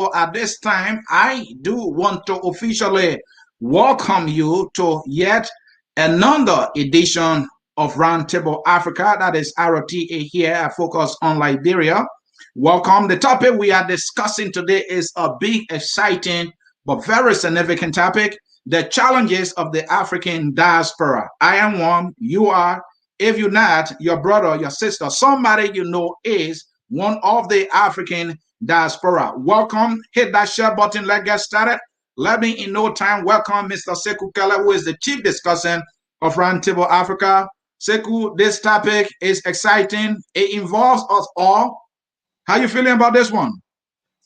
at this time, I do want to officially welcome you to yet another edition of Roundtable Africa. That is ROTA here. I focus on Liberia. Welcome. The topic we are discussing today is a big, exciting, but very significant topic: the challenges of the African diaspora. I am one, you are. If you're not, your brother, your sister, somebody you know is one of the African diaspora. Welcome. Hit that share button. Let's get started. Let me, in no time, welcome Mr. Sekou Keller, who is the chief discussant of Roundtable Africa. Sekou, this topic is exciting. It involves us all. How you feeling about this one?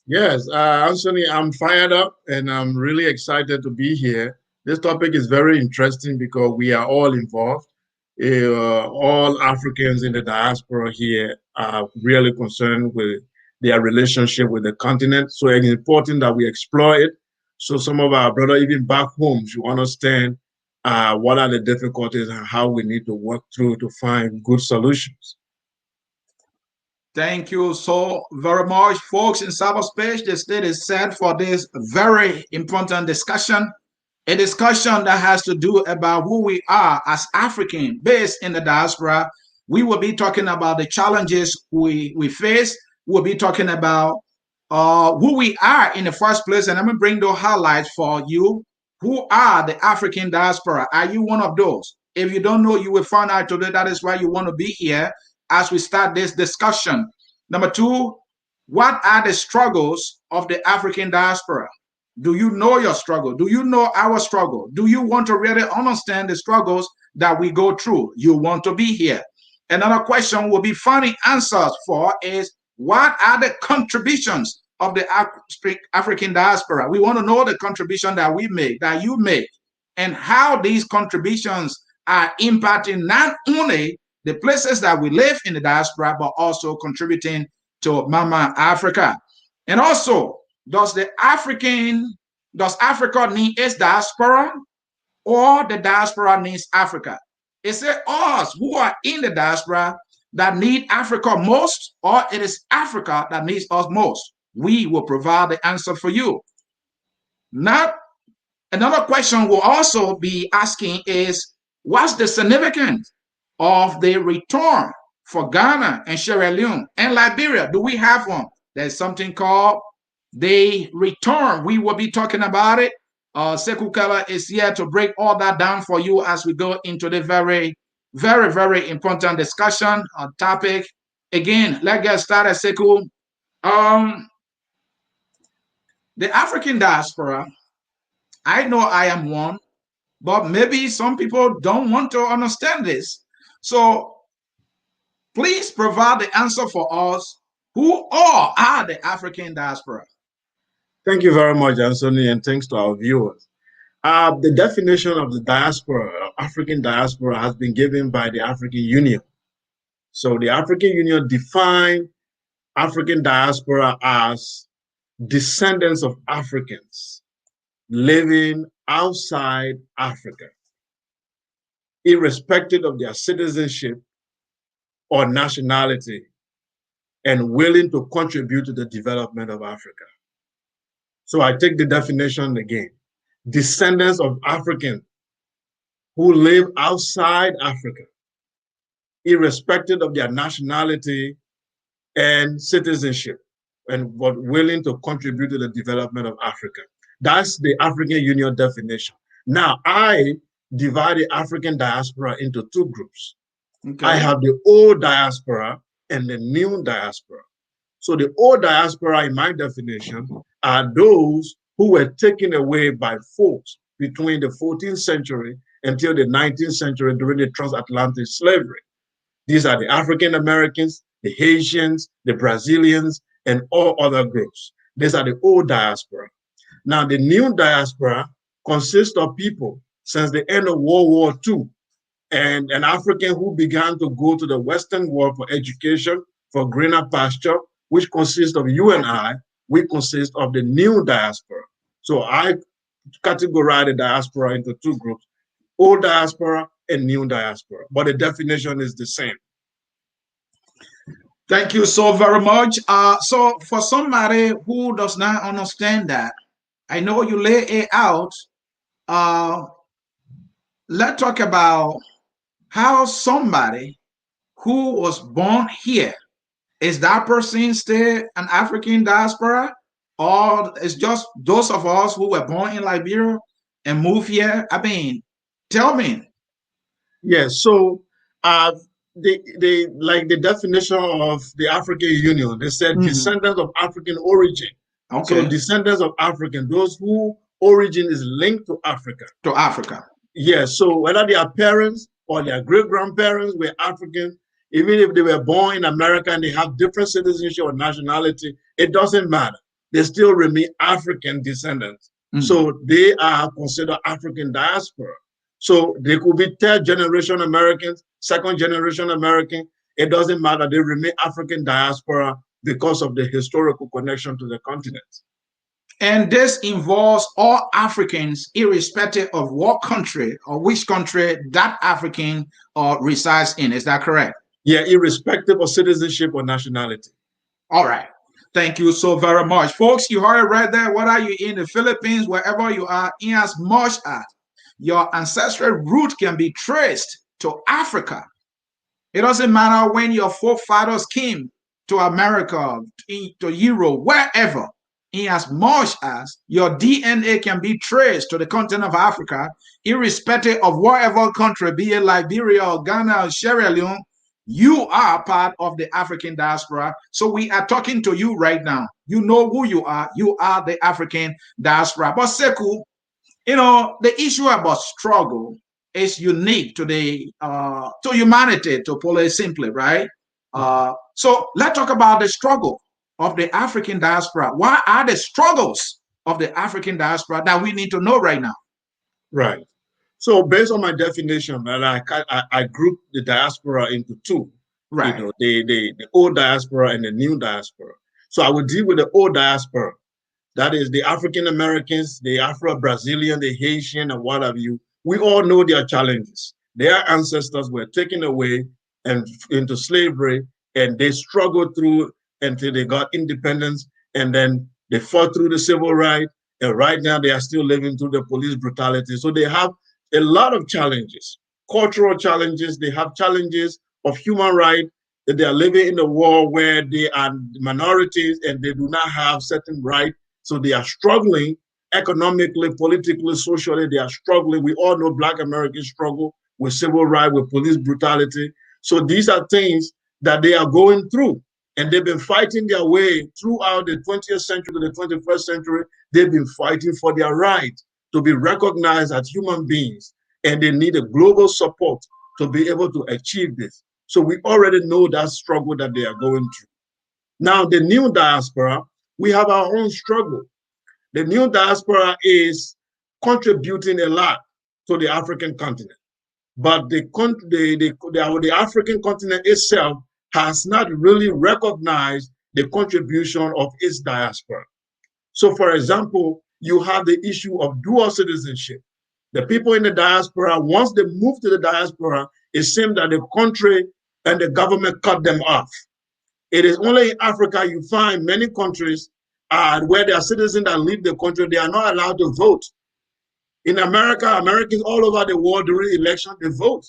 Yes, Anthony, I'm fired up and I'm really excited to be here. This topic is very interesting because we are all involved. All Africans in the diaspora here are really concerned with their relationship with the continent. So it's important that we explore it. So some of our brothers, even back home, should understand what are the difficulties and how we need to work through to find good solutions. Thank you so very much, folks in cyberspace. The stage is set for this very important discussion, a discussion that has to do about who we are as African based in the diaspora. We will be talking about the challenges we face. We'll be talking about who we are in the first place, and I'm going to bring those highlights for you. Who are the African diaspora? Are you one of those? If you don't know, you will find out today. That is why you want to be here as we start this discussion. Number two, what are the struggles of the African diaspora? Do you know your struggle? Do you know our struggle? Do you want to really understand the struggles that we go through? You want to be here. Another question will be finding answers for is, what are the contributions of the African diaspora? We want to know the contribution that we make, that you make, and how these contributions are impacting not only the places that we live in the diaspora, but also contributing to Mama Africa. And also, does Africa need its diaspora, or the diaspora needs Africa? Is it us who are in the diaspora that need Africa most, or it is Africa that needs us most? We will provide the answer for you. Now, another question we'll also be asking is, what's the significance of the return for Ghana and Sierra Leone and Liberia? Do we have one? There's something called the return. We will be talking about it. Sekou Keller is here to break all that down for you as we go into the very, very, very important discussion topic. Again, let's get started, Sekou. The African diaspora, I know I am one, but maybe some people don't want to understand this. So please provide the answer for us. Who all are the African diaspora? Thank you very much, Anthony, and thanks to our viewers. The definition of the diaspora, African diaspora, has been given by the African Union. So the African Union defined African diaspora as descendants of Africans living outside Africa, irrespective of their citizenship or nationality, and willing to contribute to the development of Africa. So I take the definition again. Descendants of Africans who live outside Africa, irrespective of their nationality and citizenship, and but willing to contribute to the development of Africa. That's the African Union definition. Now, I divide the African diaspora into two groups. Okay. I have the old diaspora and the new diaspora. So the old diaspora, in my definition, are those who were taken away by force between the 14th century until the 19th century during the transatlantic slavery. These are the African Americans, the Haitians, the Brazilians, and all other groups. These are the old diaspora. Now, the new diaspora consists of people since the end of World War II, and an African who began to go to the Western world for education, for greener pasture, which consists of you and I. We consist of the new diaspora. So I categorize the diaspora into two groups: old diaspora and new diaspora, but the definition is the same. Thank you so very much. So for somebody who does not understand that, I know you lay it out. Uh, let's talk about how somebody who was born here, is that person still an African diaspora? Or it's just those of us who were born in Liberia and moved here? I mean, tell me. Yes. So they like the definition of the African Union. They said Mhm. descendants of African origin. So Okay, descendants of African, those who origin is linked to Africa. to Africa. Yes. So whether their parents or their great grandparents were African, even if they were born in America and they have different citizenship or nationality, it doesn't matter. They still remain African descendants. Mhm. So they are considered African diaspora. So they could be third generation Americans, second generation American. It doesn't matter. They remain African diaspora because of the historical connection to the continent. And this involves all Africans, irrespective of what country or which country that African resides in. Is that correct? Yeah, irrespective of citizenship or nationality. All right. Thank you so very much. Folks, you heard it right there. Whether you're in the Philippines, wherever you are, in as much as your ancestral root can be traced to Africa, it doesn't matter when your forefathers came to America, to Europe, wherever, in as much as your DNA can be traced to the continent of Africa, irrespective of whatever country, be it Liberia or Ghana or Sierra Leone, you are part of the African diaspora. So we are talking to you right now. You know who you are. You are the African diaspora. But Sekou, the issue about struggle is unique to humanity, to put it simply, right? So let's talk about the struggle of the African diaspora. What are the struggles of the African diaspora that we need to know right now? Right. So based on my definition, I group the diaspora into two, Right. the old diaspora and the new diaspora. So I would deal with the old diaspora. That is the African Americans, the Afro-Brazilian, the Haitian, and what have you. We all know their challenges. Their ancestors were taken away and into slavery, and they struggled through until they got independence, and then they fought through the civil rights, and right now they are still living through the police brutality. So they have a lot of challenges, cultural challenges. They have challenges of human rights. That they are living in a world where they are minorities and they do not have certain rights, so they are struggling economically, politically, socially. They are struggling. We all know Black Americans struggle with civil rights, with police brutality. So these are things that they are going through. And they've been fighting their way throughout the 20th century to the 21st century. They've been fighting for their right to be recognized as human beings. And they need a global support to be able to achieve this. So we already know that struggle that they are going through. Now, the new diaspora, we have our own struggle. The new diaspora is contributing a lot to the African continent, but the African continent itself has not really recognized the contribution of its diaspora. So, for example, you have the issue of dual citizenship. The people in the diaspora, once they move to the diaspora, it seems that the country and the government cut them off. It is only in Africa you find many countries where there are citizens that leave the country, they are not allowed to vote. In America, Americans all over the world during election, they vote.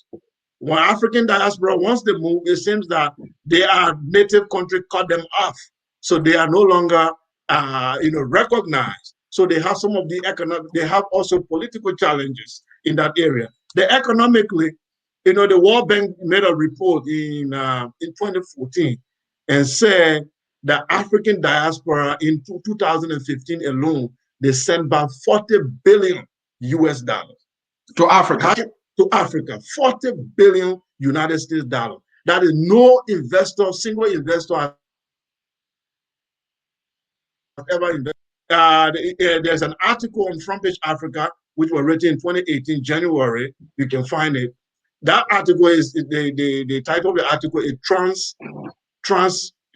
When African diaspora, once they move, it seems that their native country cut them off. So they are no longer recognized. So they have some of the economic, they have also political challenges in that area. The economically, the World Bank made a report in 2014 and said that African diaspora in 2015 alone, they sent back 40 billion US dollars To Africa. to Africa, 40 billion United States dollars. That is no investor, single investor has ever invested. There's an article on Front Page Africa, which was written in 2018, January. You can find it. That article is the title of the article is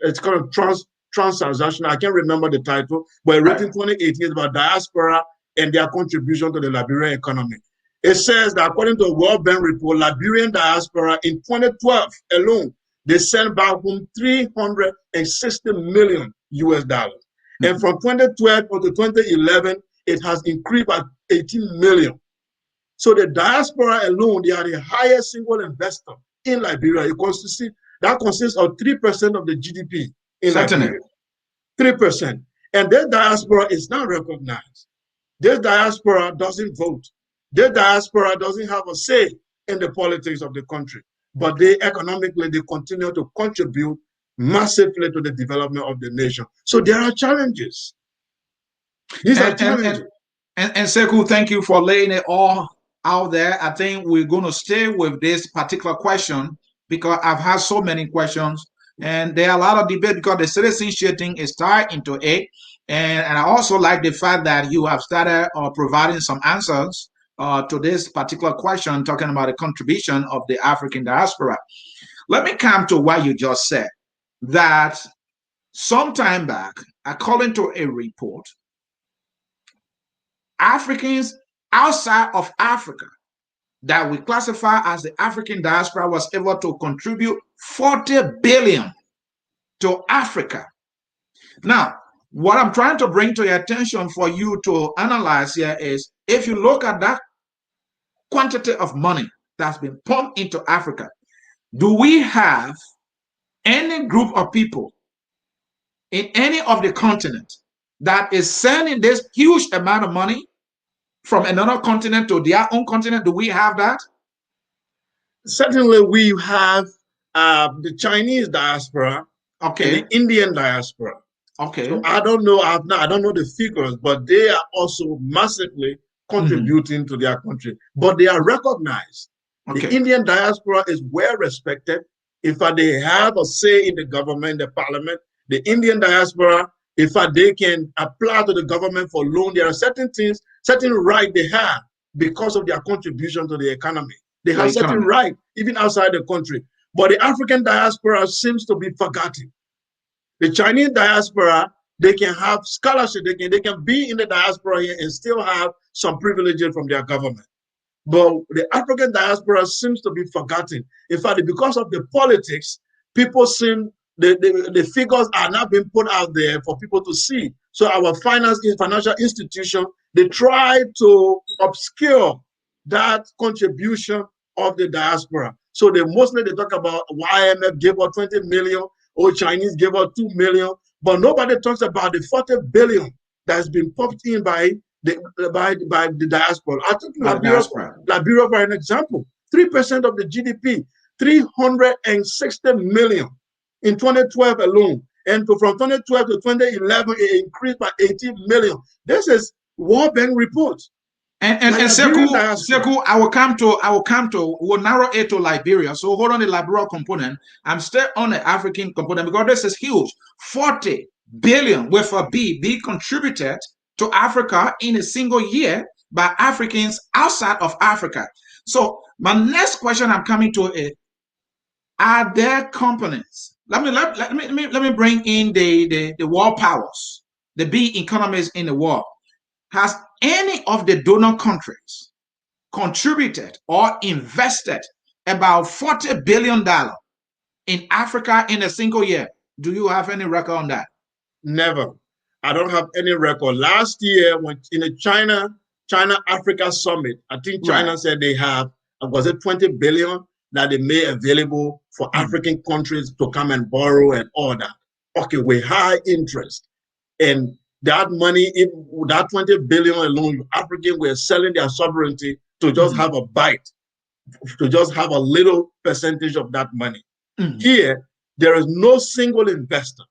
it's kind of trans transaction. I can't remember the title, but it written in 2018 is about diaspora and their contribution to the Liberian economy. It says that according to a World Bank report, Liberian diaspora in 2012 alone, they sent back home 360 million US dollars. And from 2012 to 2011, it has increased by 18 million. So the diaspora alone, they are the highest single investor in Liberia. That consists of 3% of the GDP in Liberia. 3%. And this diaspora is not recognized. This diaspora doesn't vote. This diaspora doesn't have a say in the politics of the country. But they economically, they continue to contribute massively to the development of the nation. So there are challenges. These are challenges. And Sekou, thank you for laying it all out there. I think we're going to stay with this particular question because I've had so many questions, and there are a lot of debate because the citizenship thing is tied into it. And I also like the fact that you have started providing some answers to this particular question, talking about the contribution of the African diaspora. Let me come to what you just said, that some time back, according to a report, Africans outside of Africa that we classify as the African diaspora was able to contribute 40 billion to Africa. Now, what I'm trying to bring to your attention for you to analyze here is if you look at that quantity of money that's been pumped into Africa, do we have any group of people in any of the continent that is sending this huge amount of money from another continent to their own continent? Do we have that? Certainly, we have the Chinese diaspora and the Indian diaspora. So I don't know. I don't know the figures, but they are also massively contributing to their country. But they are recognized. The Indian diaspora is well respected. In fact, they have a say in the government, the parliament. The Indian diaspora, in fact, they can apply to the government for loan. There are certain things, certain rights they have because of their contribution to the economy. They have certain rights, even outside the country. But the African diaspora seems to be forgotten. The Chinese diaspora, they can have scholarship, they can be in the diaspora here and still have some privileges from their government. But the African diaspora seems to be forgotten. In fact, because of the politics, people seem, the figures are not being put out there for people to see. So our financial institution, they try to obscure that contribution of the diaspora. So they talk about IMF gave out 20 million, or Chinese gave out 2 million, but nobody talks about the 40 billion that's been pumped in by the diaspora. I took Liberia for an example. 3% of the GDP, 360 million in 2012 alone. And from 2012 to 2011, it increased by 18 million. This is World Bank reports. And Sekou, I will come to, we'll narrow it to Liberia. So hold on the Liberia component. I'm still on the African component because this is huge. 40 billion with a B being contributed to Africa in a single year by Africans outside of Africa. So my next question I'm coming to is, are there components? Let me bring in the world powers, the big economies in the world. Has any of the donor countries contributed or invested about $40 billion in Africa in a single year? Do you have any record on that? Never. I don't have any record. Last year, when in the China-Africa summit, I think China said they have, was it 20 billion that they made available for African countries to come and borrow and all that. Okay, with high interest. And that money, if that 20 billion alone, Africans were selling their sovereignty to just have a bite, to just have a little percentage of that money. Here, there is no single investor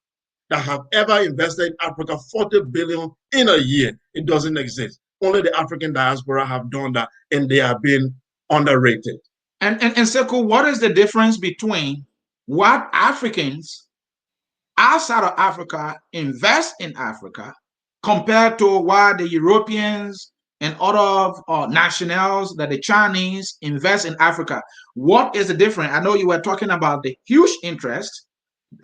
that have ever invested in Africa 40 billion in a year. It doesn't exist. Only the African diaspora have done that, and they have been underrated. And Sekou, what is the difference between what Africans outside of Africa invest in Africa compared to what the Europeans and other nationals, that the Chinese invest in Africa? What is the difference? I know you were talking about the huge interest,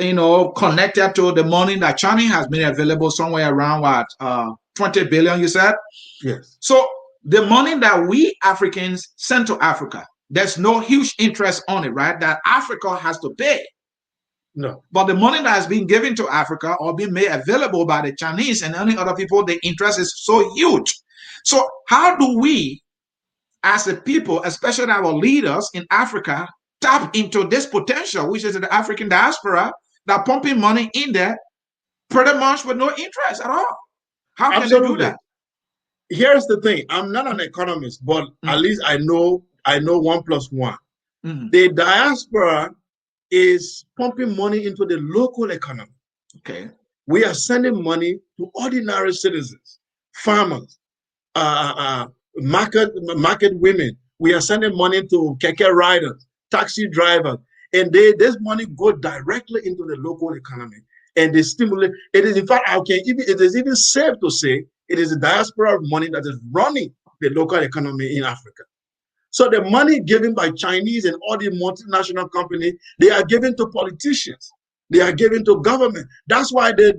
connected to the money that China has made available, somewhere around what, 20 billion, you said? Yes. So the money that we Africans send to Africa, there's no huge interest on it, right? That Africa has to pay. No. But the money that has been given to Africa or been made available by the Chinese and any other people, the interest is so huge. So how do we, as a people, especially our leaders in Africa, tap into this potential, which is the African diaspora, that pumping money in there pretty much with no interest at all? How can they do that? Here's the thing. I'm not an economist, but at least I know 1+1. The diaspora is pumping money into the local economy. Okay. We are sending money to ordinary citizens, farmers, market women. We are sending money to keke riders, taxi drivers, and this money go directly into the local economy, and they stimulate. It is, in fact, it is even safe to say it is the diaspora money that is running the local economy in Africa. So the money given by Chinese and all the multinational companies, they are given to politicians. They are given to government. That's why they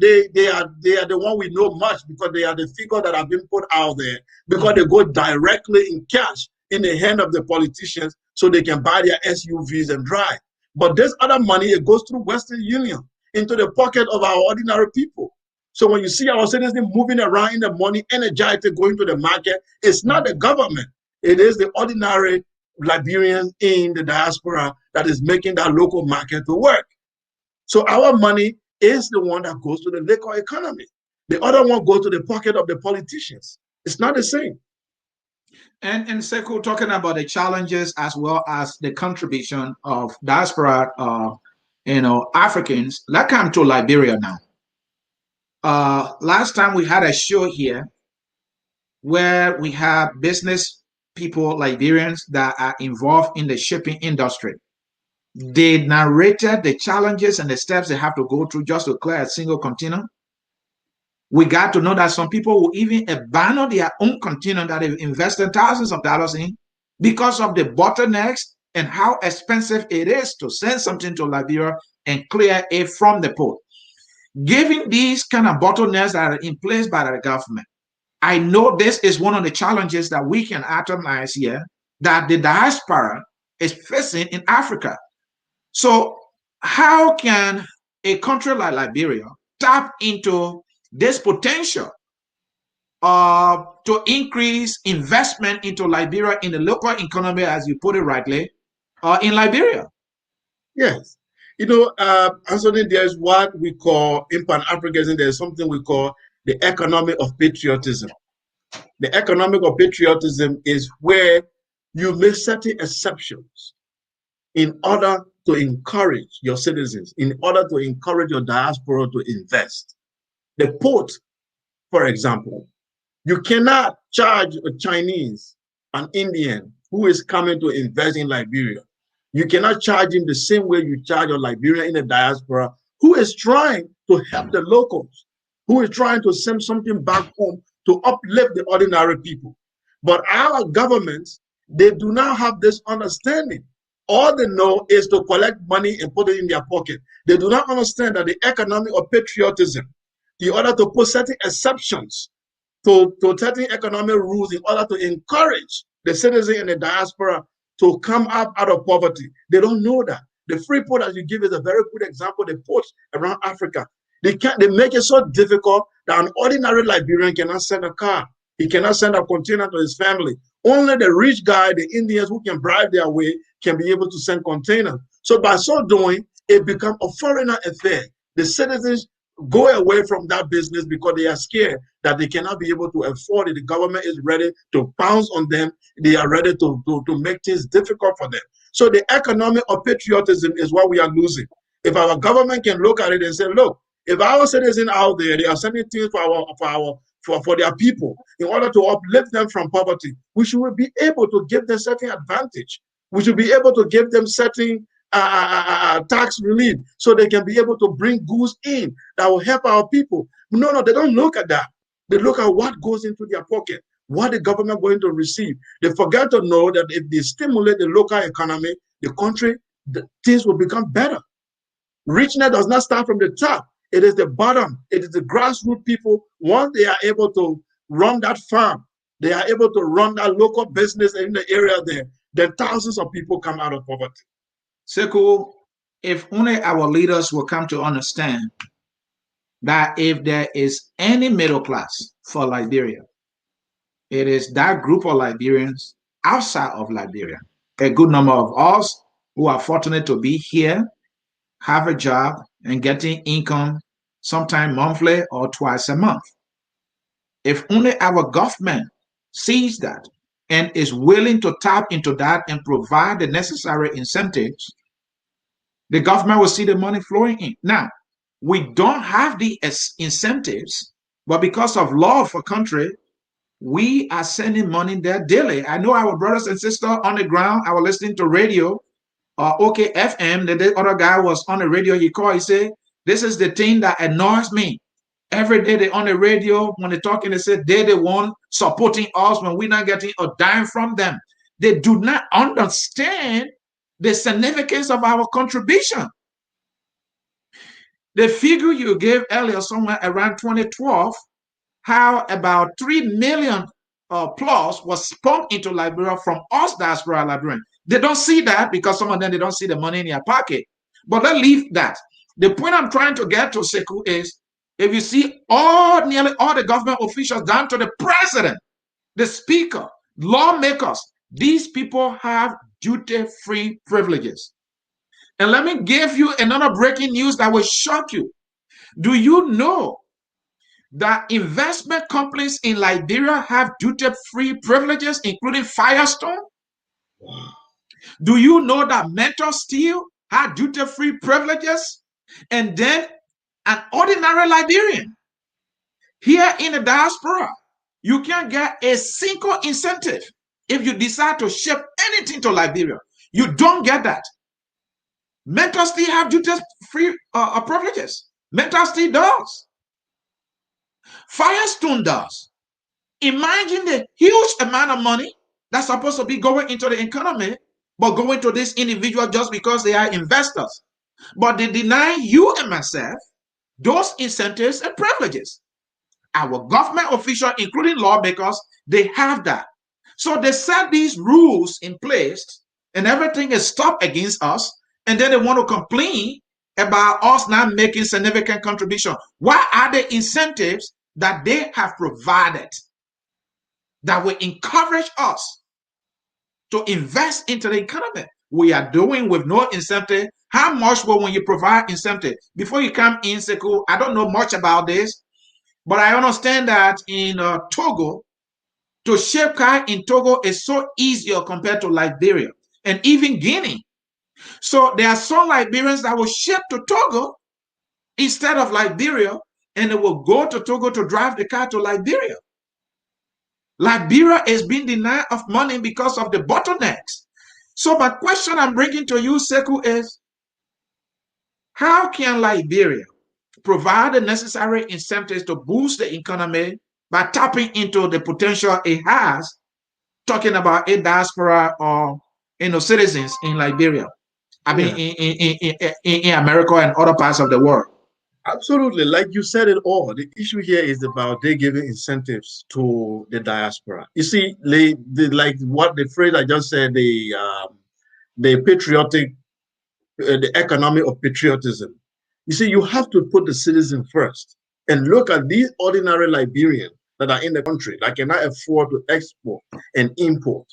are the one we know much, because they are the figure that have been put out there, because they go directly in cash in the hand of the politicians so they can buy their SUVs and drive. But this other money, it goes through Western Union into the pocket of our ordinary people. So when you see our citizens moving around in the money, energetically going to the market, it's not the government. It is the ordinary Liberians in the diaspora that is making that local market to work. So our money is the one that goes to the local economy. The other one goes to the pocket of the politicians. It's not the same. And Sekou, talking about the challenges as well as the contribution of diaspora, Africans, let's come to Liberia now. Last time we had a show here where we have business people, Liberians, that are involved in the shipping industry. They narrated the challenges and the steps they have to go through just to clear a single container. We got to know that some people will even abandon their own container that they've invested thousands of dollars in because of the bottlenecks and how expensive it is to send something to Liberia and clear it from the port. Given these kind of bottlenecks that are in place by the government, I know this is one of the challenges that we can atomize here that the diaspora is facing in Africa. So how can a country like Liberia tap into this potential to increase investment into Liberia in the local economy, as you put it rightly, in Liberia? Yes. Anthony, there's what we call, in Pan-Africanism, there's something we call the economic of patriotism. The economic of patriotism is where you make certain exceptions in order to encourage your citizens, in order to encourage your diaspora to invest. The port, for example, you cannot charge a Chinese, an Indian who is coming to invest in Liberia. You cannot charge him the same way you charge a Liberian in the diaspora who is trying to help the locals, who is trying to send something back home to uplift the ordinary people. But our governments, they do not have this understanding. All they know is to collect money and put it in their pocket. They do not understand that the economic of patriotism, in order to put certain exceptions to certain economic rules in order to encourage the citizen in the diaspora to come up out of poverty. They don't know that. The free port, as you give, is a very good example. The ports around Africa, they make it so difficult that an ordinary Liberian cannot send a car. He cannot send a container to his family. Only the rich guy, the Indians who can bribe their way, can be able to send containers. So by so doing, it becomes a foreigner affair. The citizens go away from that business because they are scared that they cannot be able to afford it. The government is ready to pounce on them. They are ready to make things difficult for them. So the economic of patriotism is what we are losing. If our government can look at it and say, look, if our citizens out there, they are sending things for their people in order to uplift them from poverty, we should be able to give them certain advantage. We should be able to give them certain tax relief so they can be able to bring goods in that will help our people. No, they don't look at that. They look at what goes into their pocket, what the government going to receive. They forget to know that if they stimulate the local economy, the country, things will become better. Richness does not start from the top. It is the bottom. It is the grassroots people. Once they are able to run that farm, they are able to run that local business in the area there, then thousands of people come out of poverty. Sekou, if only our leaders will come to understand that if there is any middle class for Liberia, it is that group of Liberians outside of Liberia. A good number of us who are fortunate to be here, have a job, and getting income sometime monthly or twice a month. If only our government sees that and is willing to tap into that and provide the necessary incentives, the government will see the money flowing in. Now, we don't have the incentives, but because of law of a country, we are sending money there daily. I know our brothers and sisters on the ground. I was listening to radio, OK FM. The other guy was on the radio. He called. He said, "This is the thing that annoys me. Every day they on the radio when they're talking, they say they're the one supporting us when we're not getting a dime from them. They do not understand the significance of our contribution." The figure you gave earlier, somewhere around 2012, how about 3 million plus was pumped into Liberia from us diaspora Liberians. They don't see that because some of them, they don't see the money in their pocket. But let's leave that. The point I'm trying to get to, Sekou, is if you see nearly all the government officials down to the president, the speaker, lawmakers, these people have duty-free privileges. And let me give you another breaking news that will shock you. Do you know that investment companies in Liberia have duty-free privileges, including Firestone? Do you know that Mentor Steel had duty-free privileges? And then an ordinary Liberian here in the diaspora, you can't get a single incentive if you decide to ship anything to Liberia. You don't get that. Mentor Steel have duty-free privileges. Mentor Steel does. Firestone does. Imagine the huge amount of money that's supposed to be going into the economy, but going to this individual just because they are investors. But they deny you and myself those incentives and privileges. Our government officials, including lawmakers, they have that. So they set these rules in place and everything is stopped against us. And then they want to complain about us not making significant contribution. What are the incentives that they have provided that will encourage us to invest into the economy? We are doing with no incentive. How much will when you provide incentive? Before you come in, Sekou, I don't know much about this, but I understand that in Togo, to ship car in Togo is so easier compared to Liberia and even Guinea. So there are some Liberians that will ship to Togo instead of Liberia, and they will go to Togo to drive the car to Liberia. Liberia is being denied of money because of the bottlenecks. So my question I'm bringing to you, Sekou, is how can Liberia provide the necessary incentives to boost the economy by tapping into the potential it has, talking about a diaspora or citizens in Liberia, I mean in America and other parts of the world? Absolutely. Like you said it all. The issue here is about they giving incentives to the diaspora. You see, like what the phrase I just said, the patriotic, the economy of patriotism. You see, you have to put the citizen first and look at these ordinary Liberians that are in the country that cannot afford to export and import.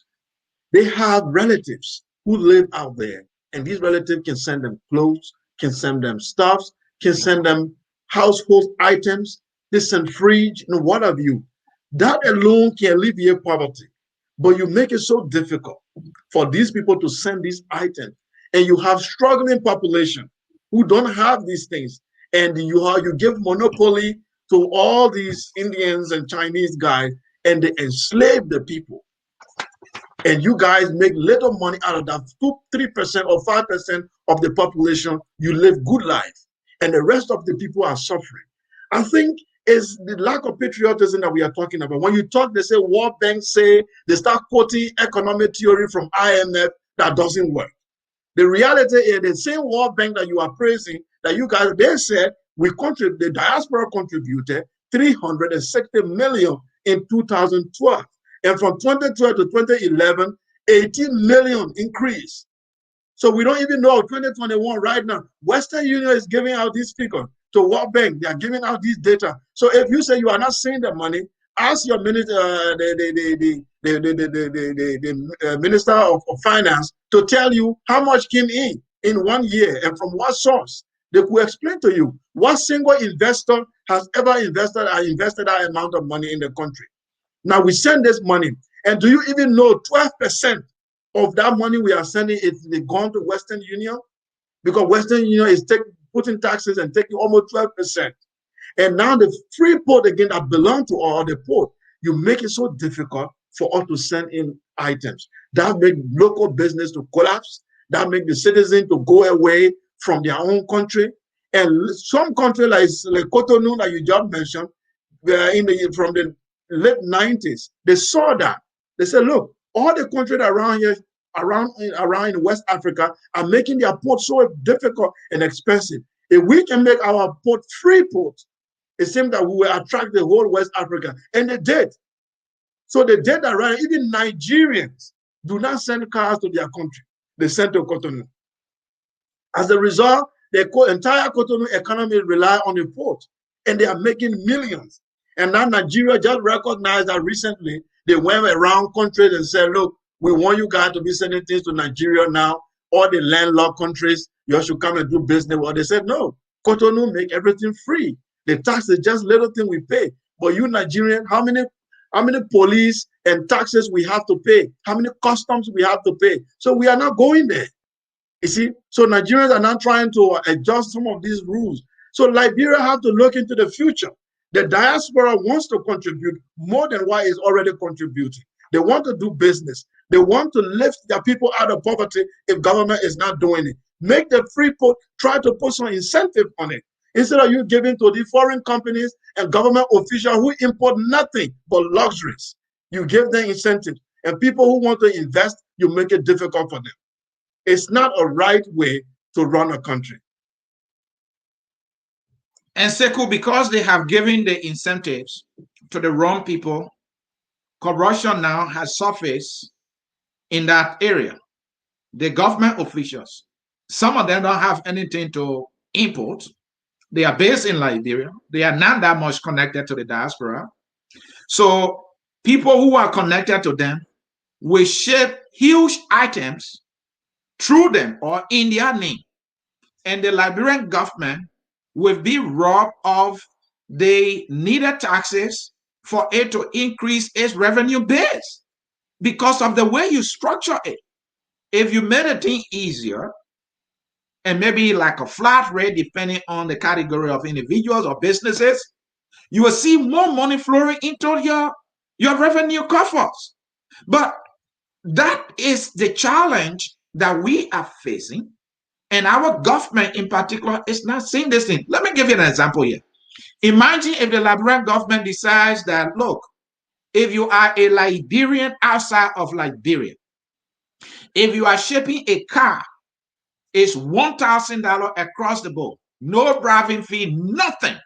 They have relatives who live out there, and these relatives can send them clothes, can send them stuffs, can send them household items, they send fridge, what have you. That alone can alleviate poverty. But you make it so difficult for these people to send these items. And you have struggling population who don't have these things. And you give monopoly to all these Indians and Chinese guys, and they enslave the people. And you guys make little money out of that 3% or 5% of the population. You live good life, and the rest of the people are suffering. I think it's the lack of patriotism that we are talking about. When you talk, they say World Bank say they start quoting economic theory from IMF that doesn't work. The reality is the same World Bank that you are praising, that you guys, they said the diaspora contributed 360 million in 2012. And from 2012 to 2011, 18 million increase. So we don't even know 2021 right now. Western Union is giving out these figures to World Bank. They are giving out these data. So if you say you are not seeing the money, ask your minister, the Minister of Finance to tell you how much came in 1 year and from what source. They could explain to you what single investor has ever invested that amount of money in the country. Now we send this money, and do you even know 12% of that money we are sending is gone to Western Union? Because Western Union is putting taxes and taking almost 12%. And now the free port again that belong to all the port, you make it so difficult for us to send in items. That make local business to collapse. That make the citizens to go away from their own country. And some country like Cotonou that you just mentioned, from the late 90s, they saw that. They said, look, all the countries around here, around in West Africa are making their port so difficult and expensive. If we can make our port free port, it seemed that we will attract the whole West Africa. And they did. So they did that right. Even Nigerians do not send cars to their country. They send to Cotonou. As a result, the entire Cotonou economy rely on the port, and they are making millions. And now Nigeria just recognized that recently. They went around countries and said, look, we want you guys to be sending things to Nigeria now. All the landlocked countries, you should come and do business. Well, they said, no, Cotonou make everything free. The tax is just little thing we pay. But you Nigerian, how many police and taxes we have to pay? How many customs we have to pay? So we are not going there. You see, so Nigerians are not trying to adjust some of these rules. So Liberia have to look into the future. The diaspora wants to contribute more than what is already contributing. They want to do business. They want to lift their people out of poverty if government is not doing it. Make the free port, try to put some incentive on it. Instead of you giving to the foreign companies and government officials who import nothing but luxuries, you give them incentives. And people who want to invest, you make it difficult for them. It's not a right way to run a country. And Sekou, because they have given the incentives to the wrong people, corruption now has surfaced in that area. The government officials, some of them don't have anything to import. They are based in Liberia. They are not that much connected to the diaspora. So people who are connected to them will ship huge items through them or in their name. And the Liberian government will be robbed of the needed taxes for it to increase its revenue base because of the way you structure it. If you made a thing easier and maybe like a flat rate depending on the category of individuals or businesses, you will see more money flowing into your revenue coffers. But that is the challenge that we are facing. And our government in particular is not seeing this thing. Let me give you an example here. Imagine if the Liberian government decides that, look, if you are a Liberian outside of Liberia, if you are shipping a car, it's $1,000 across the board, no driving fee, nothing.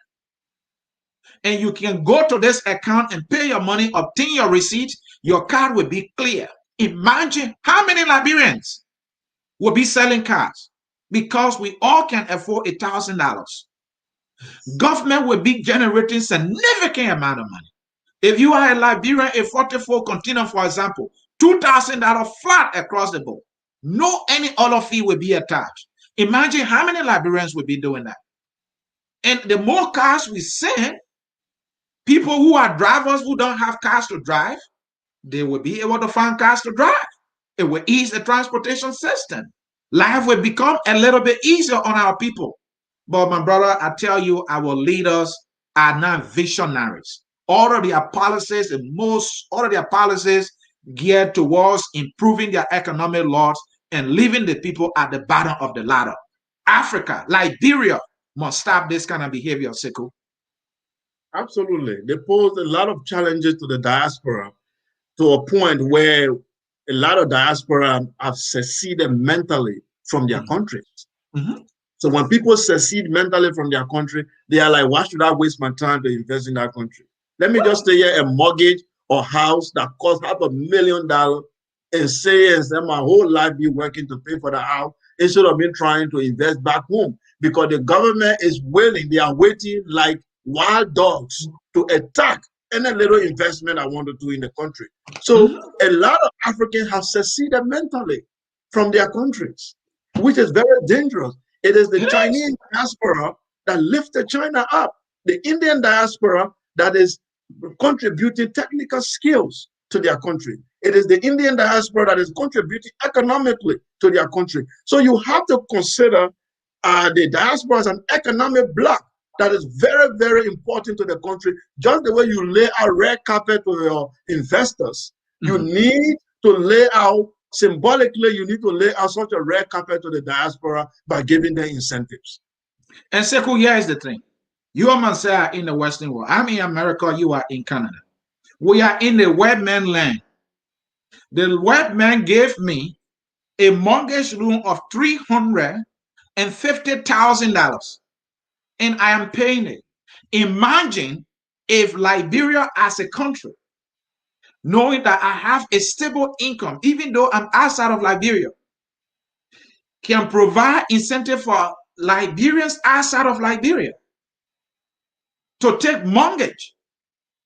And you can go to this account and pay your money, obtain your receipt, your card will be clear. Imagine how many Liberians will be selling cars because we all can afford $1,000. Government will be generating significant amount of money. If you are a Liberian, a 44 container, for example, $2,000 flat across the board. No any other fee will be attached. Imagine how many Liberians will be doing that. And the more cars we send, people who are drivers who don't have cars to drive, they will be able to find cars to drive. It will ease the transportation system. Life will become a little bit easier on our people. But my brother, I tell you, our leaders are not visionaries. All of their policies, all of their policies geared towards improving their economic laws and leaving the people at the bottom of the ladder. Africa, Liberia must stop this kind of behavior, Sekou. Absolutely. They pose a lot of challenges to the diaspora to a point where a lot of diaspora have seceded mentally from their countries. Mm-hmm. So when people secede mentally from their country, they are like, why should I waste my time to invest in that country? Let me just stay here and mortgage a house that costs $500,000 and say and spend my whole life be working to pay for the house instead of me trying to invest back home, because the government is willing, they are waiting like wild dogs to attack any little investment I want to do in the country. So a lot of Africans have seceded mentally from their countries, which is very dangerous. It is the Chinese diaspora that lifted China up, the Indian diaspora that is contributing technical skills to their country. It is the Indian diaspora that is contributing economically to their country. So you have to consider the diaspora as an economic bloc that is very, very important to the country. Just the way you lay out red carpet to your investors, you need to lay out, symbolically, you need to lay out such a red carpet to the diaspora by giving them incentives. And Sekou, here is the thing. You and myself are in the Western world. I'm in America, you are in Canada. We are in the white man land. The white man gave me a mortgage loan of $350,000, and I am paying it. Imagine if Liberia as a country, knowing that I have a stable income, even though I'm outside of Liberia, can provide incentive for Liberians outside of Liberia to take mortgage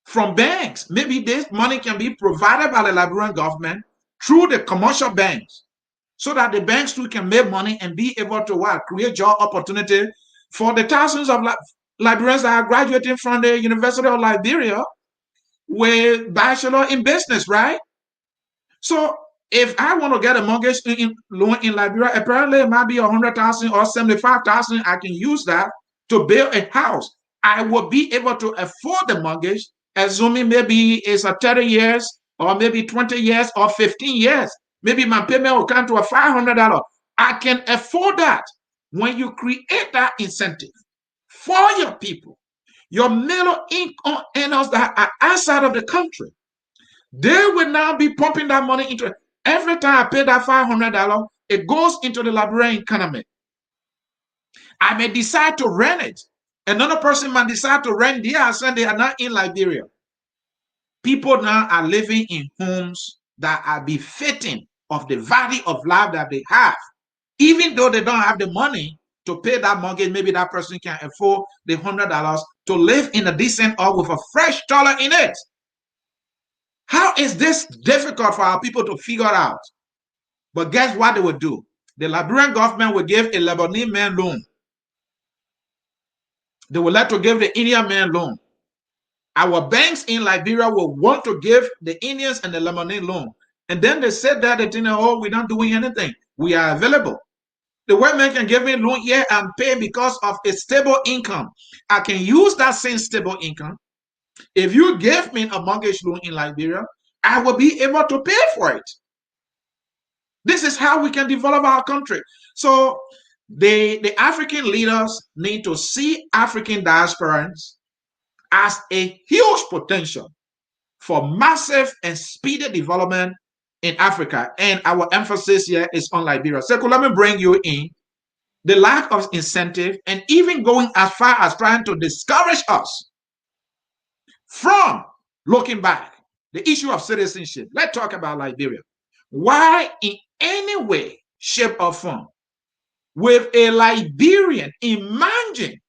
from banks. Maybe this money can be provided by the Liberian government through the commercial banks, so that the banks too can make money and be able to create job opportunity for the thousands of Liberians that are graduating from the University of Liberia with bachelor in business, right? So if I want to get a mortgage loan in Liberia, apparently it might be 100,000 or 75,000. I can use that to build a house. I will be able to afford the mortgage, assuming maybe it's a 30 years or maybe 20 years or 15 years. Maybe my payment will come to a $500. I can afford that. When you create that incentive for your people, your middle income earners that are outside of the country, they will now be pumping that money into it. Every time I pay that $500, it goes into the Liberian economy. I may decide to rent it. Another person might decide to rent their house and they are not in Liberia. People now are living in homes that are befitting of the value of life that they have. Even though they don't have the money to pay that mortgage, maybe that person can afford the $100 to live in a decent home with a fresh toilet in it. How is this difficult for our people to figure out? But guess what they will do? The Liberian government will give a Lebanese man loan. They will like to give the Indian man loan. Our banks in Liberia will want to give the Indians and the Lebanese loan. And then they said that they think, oh, we're not doing anything. We are available. The white man can give me a loan here and pay because of a stable income. I can use that same stable income. If you give me a mortgage loan in Liberia, I will be able to pay for it. This is how we can develop our country. So the African leaders need to see African diasporans as a huge potential for massive and speedy development in Africa. And our emphasis here is on Liberia. So let me bring you in. The lack of incentive and even going as far as trying to discourage us from looking back. The issue of citizenship. Let's talk about Liberia. Why in any way, shape, or form, with a Liberian, imagine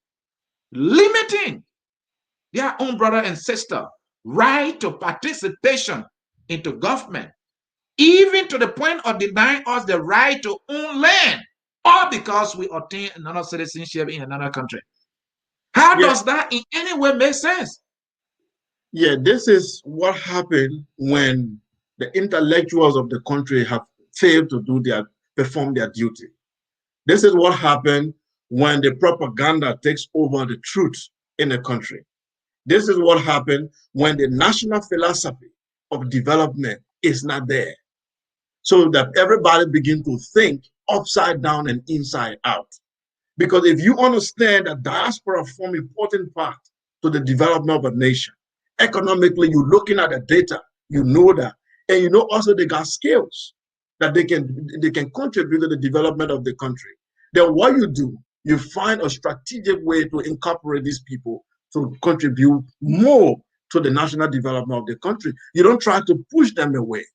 limiting their own brother and sister right to participation into government, even to the point of denying us the right to own land, all because we obtain another citizenship in another country. How does that in any way make sense? Yeah, this is what happened when the intellectuals of the country have failed to perform their duty. This is what happened when the propaganda takes over the truth in a country. This is what happened when the national philosophy of development is not there. So that everybody begins to think upside down and inside out. Because if you understand that diaspora form important part to the development of a nation, economically, you're looking at the data, you know that, and you know also they got skills that they can contribute to the development of the country. Then what you do, you find a strategic way to incorporate these people to contribute more to the national development of the country. You don't try to push them away.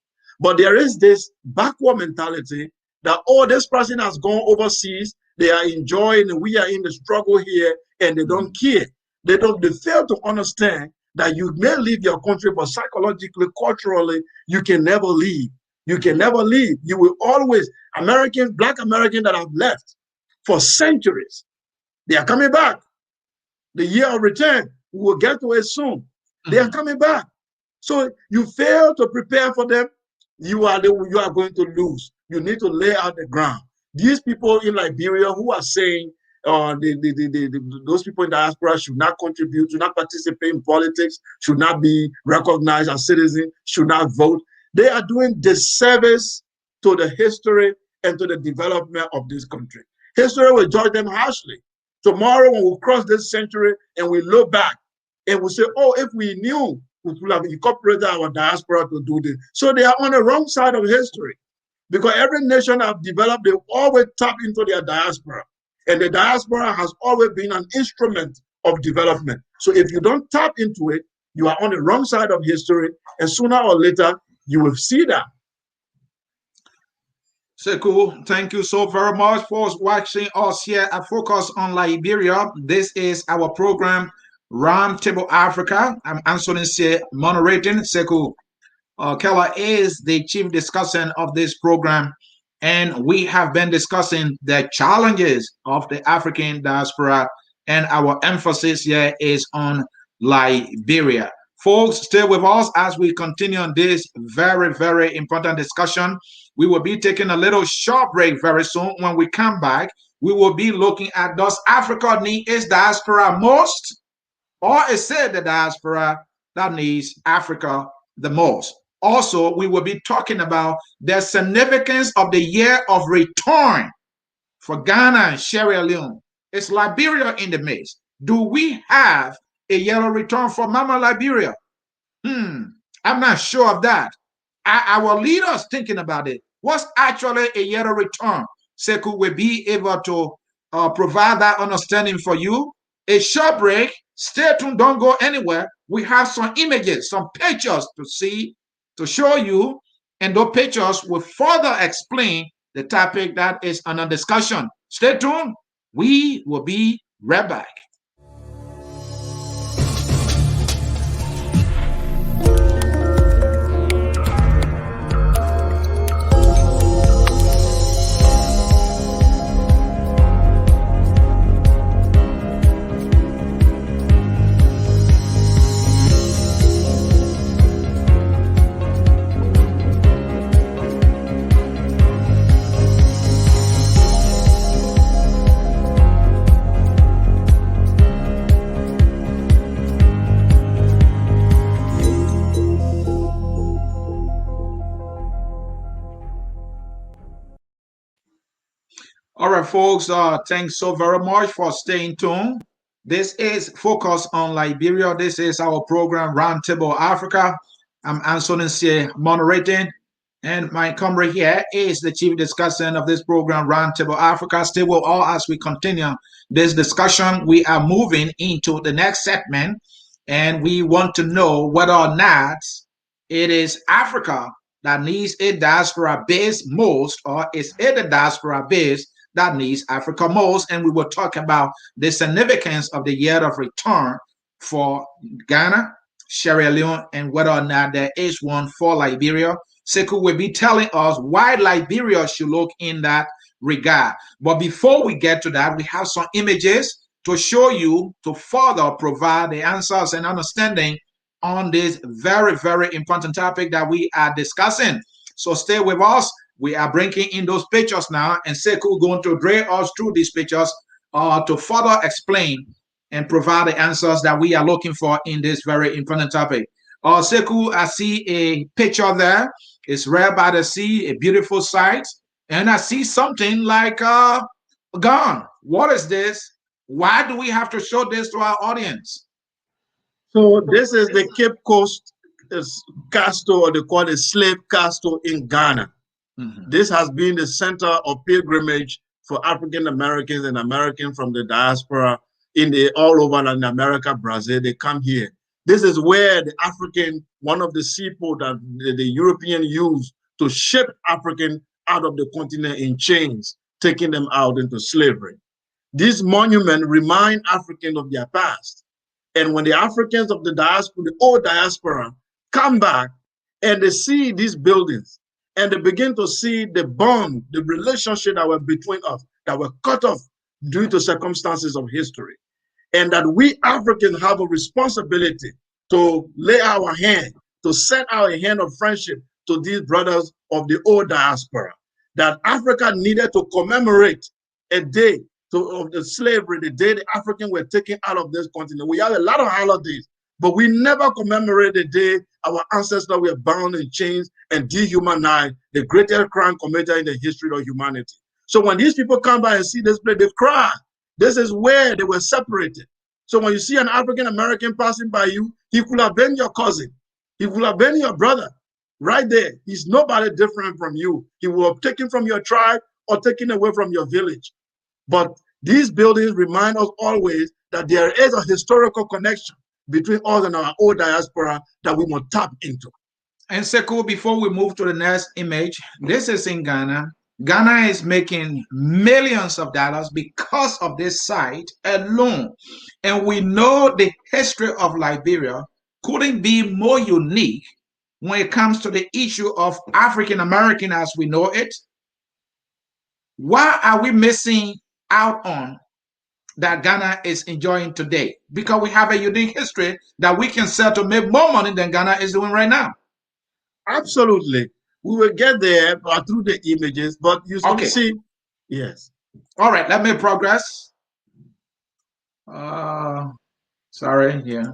But there is this backward mentality that, oh, this person has gone overseas, they are enjoying, and we are in the struggle here, and they don't care. They fail to understand that you may leave your country, but psychologically, culturally, you can never leave. You can never leave. You will always, Black Americans that have left for centuries, they are coming back. The year of return, we will get to it soon. They are coming back. So you fail to prepare for them, you are going to lose. You need to lay out the ground. These people in Liberia who are saying those people in diaspora should not contribute, should not participate in politics, should not be recognized as citizens, should not vote. They are doing disservice to the history and to the development of this country. History will judge them harshly. Tomorrow, when we cross this century and we look back and we say, oh, if we knew, we would have incorporated our diaspora to do this. So they are on the wrong side of history, because every nation have developed, they always tap into their diaspora. And the diaspora has always been an instrument of development. So if you don't tap into it, you are on the wrong side of history, and sooner or later, you will see that. Sekou, thank you so very much for watching us here at Focus on Liberia. This is our program, Roundtable Africa. I'm Anthony C. moderating. Sekou Keller is the chief discussant of this program, and we have been discussing the challenges of the African diaspora, and our emphasis here is on Liberia. Folks, stay with us as we continue on this very, very important discussion. We will be taking a little short break very soon. When we come back, we will be looking at, does Africa need its diaspora most, or is it the diaspora that needs Africa the most? Also, we will be talking about the significance of the year of return for Ghana and Sierra Leone. Is Liberia in the midst? Do we have a year of return for Mama Liberia? I'm not sure of that. Our leaders thinking about it. What's actually a year of return? Sekou will be able to provide that understanding for you. A short break. Stay tuned. Don't go anywhere. We have some images, some pictures to see, to show you, and those pictures will further explain the topic that is under discussion. Stay tuned. We will be right back. All right, folks, thanks so very much for staying tuned. This is Focus on Liberia. This is our program, Roundtable Africa. I'm Anthony C. moderating, and my comrade here is the chief discussant of this program, Roundtable Africa. Stay with all as we continue this discussion. We are moving into the next segment, and we want to know whether or not it is Africa that needs a diaspora base most, or is it the diaspora base that needs Africa most? And we will talk about the significance of the year of return for Ghana, Sierra Leone, and whether or not there is one for Liberia. Sekou will be telling us why Liberia should look in that regard. But before we get to that, we have some images to show you, to further provide the answers and understanding on this very, very important topic that we are discussing. So stay with us. We are bringing in those pictures now, and Sekou going to drag us through these pictures to further explain and provide the answers that we are looking for in this very important topic. Sekou, I see a picture there. It's right by the sea, a beautiful sight, and I see something like a gun. What is this? Why do we have to show this to our audience? So this is the Cape Coast castle, or they call it slave castle in Ghana. This has been the center of pilgrimage for African Americans and Americans from the diaspora all over Latin America, Brazil. They come here. This is where one of the seaport that the European used to ship African out of the continent in chains, taking them out into slavery. These monuments remind Africans of their past. And when the Africans of the diaspora, the old diaspora, come back and they see these buildings and they begin to see the bond, the relationship that were between us, that were cut off due to circumstances of history, and that we Africans have a responsibility to lay our hand, to send out a hand of friendship to these brothers of the old diaspora, that Africa needed to commemorate a day of the slavery, the day the Africans were taken out of this continent. We have a lot of holidays, but we never commemorate the day our ancestors were bound in chains and dehumanized, the greatest crime committed in the history of humanity. So when these people come by and see this place, they cry. This is where they were separated. So when you see an African American passing by you, he could have been your cousin. He could have been your brother right there. He's nobody different from you. He will have taken from your tribe or taken away from your village. But these buildings remind us always that there is a historical connection between us and our old diaspora that we must tap into. And Sekou, before we move to the next image, this is in Ghana. Ghana is making millions of dollars because of this site alone. And we know the history of Liberia couldn't be more unique when it comes to the issue of African American as we know it. Why are we missing out on that Ghana is enjoying today? Because we have a unique history that we can sell to make more money than Ghana is doing right now. Absolutely. We will get there through the images, but you see, yes. All right, let me progress. Sorry, yeah.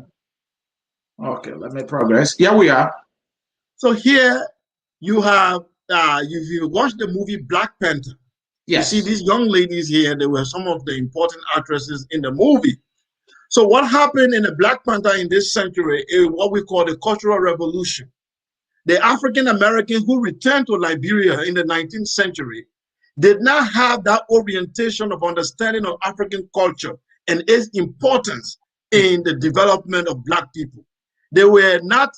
Okay, let me progress. Here we are. So here you have, if you watch the movie Black Panther, yes. You see these young ladies here, they were some of the important actresses in the movie. So what happened in the Black Panther in this century is what we call the Cultural Revolution. The African Americans who returned to Liberia in the 19th century did not have that orientation of understanding of African culture and its importance in the development of Black people. They were not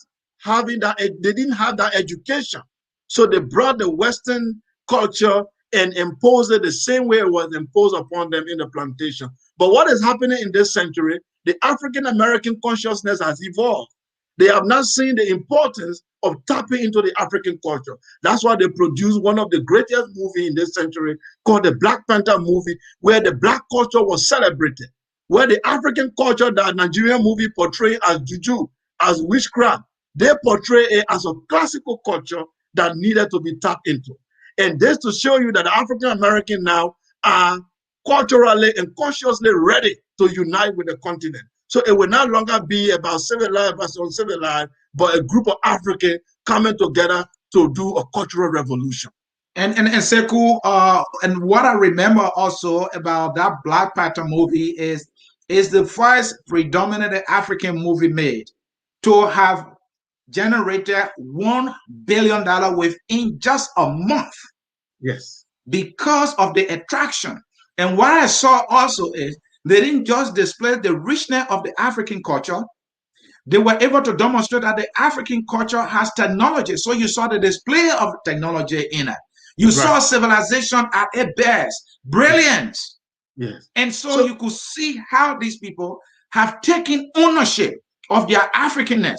having that, they didn't have that education. So they brought the Western culture and imposed it the same way it was imposed upon them in the plantation. But what is happening in this century, the African American consciousness has evolved. They have not seen the importance of tapping into the African culture. That's why they produced one of the greatest movies in this century called the Black Panther movie, where the Black culture was celebrated, where the African culture that Nigerian movie portrayed as juju, as witchcraft, they portray it as a classical culture that needed to be tapped into. And this to show you that the African American now are culturally and consciously ready to unite with the continent. So it will no longer be about civilized versus uncivilized, but a group of Africans coming together to do a cultural revolution. And Sekou, and what I remember also about that Black Panther movie is the first predominantly African movie made to have generated $1 billion within just a month. Yes. Because of the attraction. And what I saw also is they didn't just display the richness of the African culture, they were able to demonstrate that the African culture has technology. So you saw the display of technology in it. You saw civilization at its best, brilliance. Yes. And so you could see how these people have taken ownership of their Africanness,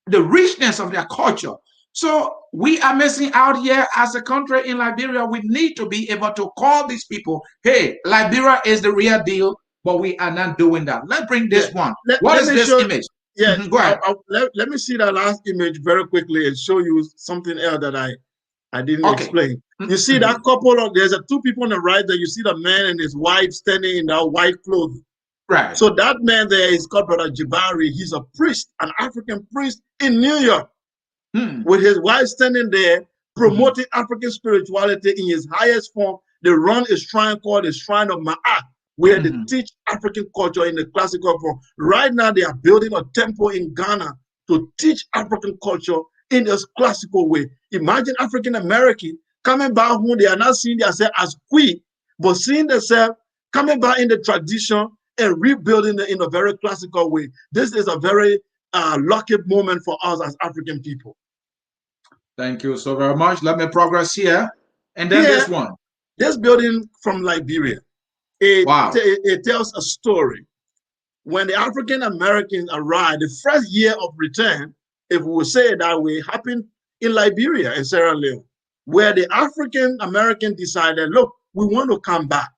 the richness of their culture. So we are missing out here as a country in Liberia. We need to be able to call these people, hey, Liberia is the real deal, but we are not doing that. Let's bring this one. What is this image? Yeah, go ahead. Let me see that last image very quickly and show you something else that I didn't explain. You see that couple of, there's two people on the right there. You see the man and his wife standing in that white clothing. Right. So that man there is called Brother Jabari. He's a priest, an African priest in New York, with his wife standing there promoting African spirituality in his highest form. They run a shrine called the Shrine of Ma'at, where they teach African culture in the classical form. Right now, they are building a temple in Ghana to teach African culture in this classical way. Imagine African American coming back home, they are not seeing themselves as queen, but seeing themselves coming back in the tradition and rebuilding it in a very classical way. This is a very lucky moment for us as African people. Thank you so very much. Let me progress here. And then Here, this one. this building from Liberia, Wow. it tells a story. When the African Americans arrived, the first year of return, if we would say it that way, happened in Liberia and Sierra Leone, where the African American decided, look, we want to come back.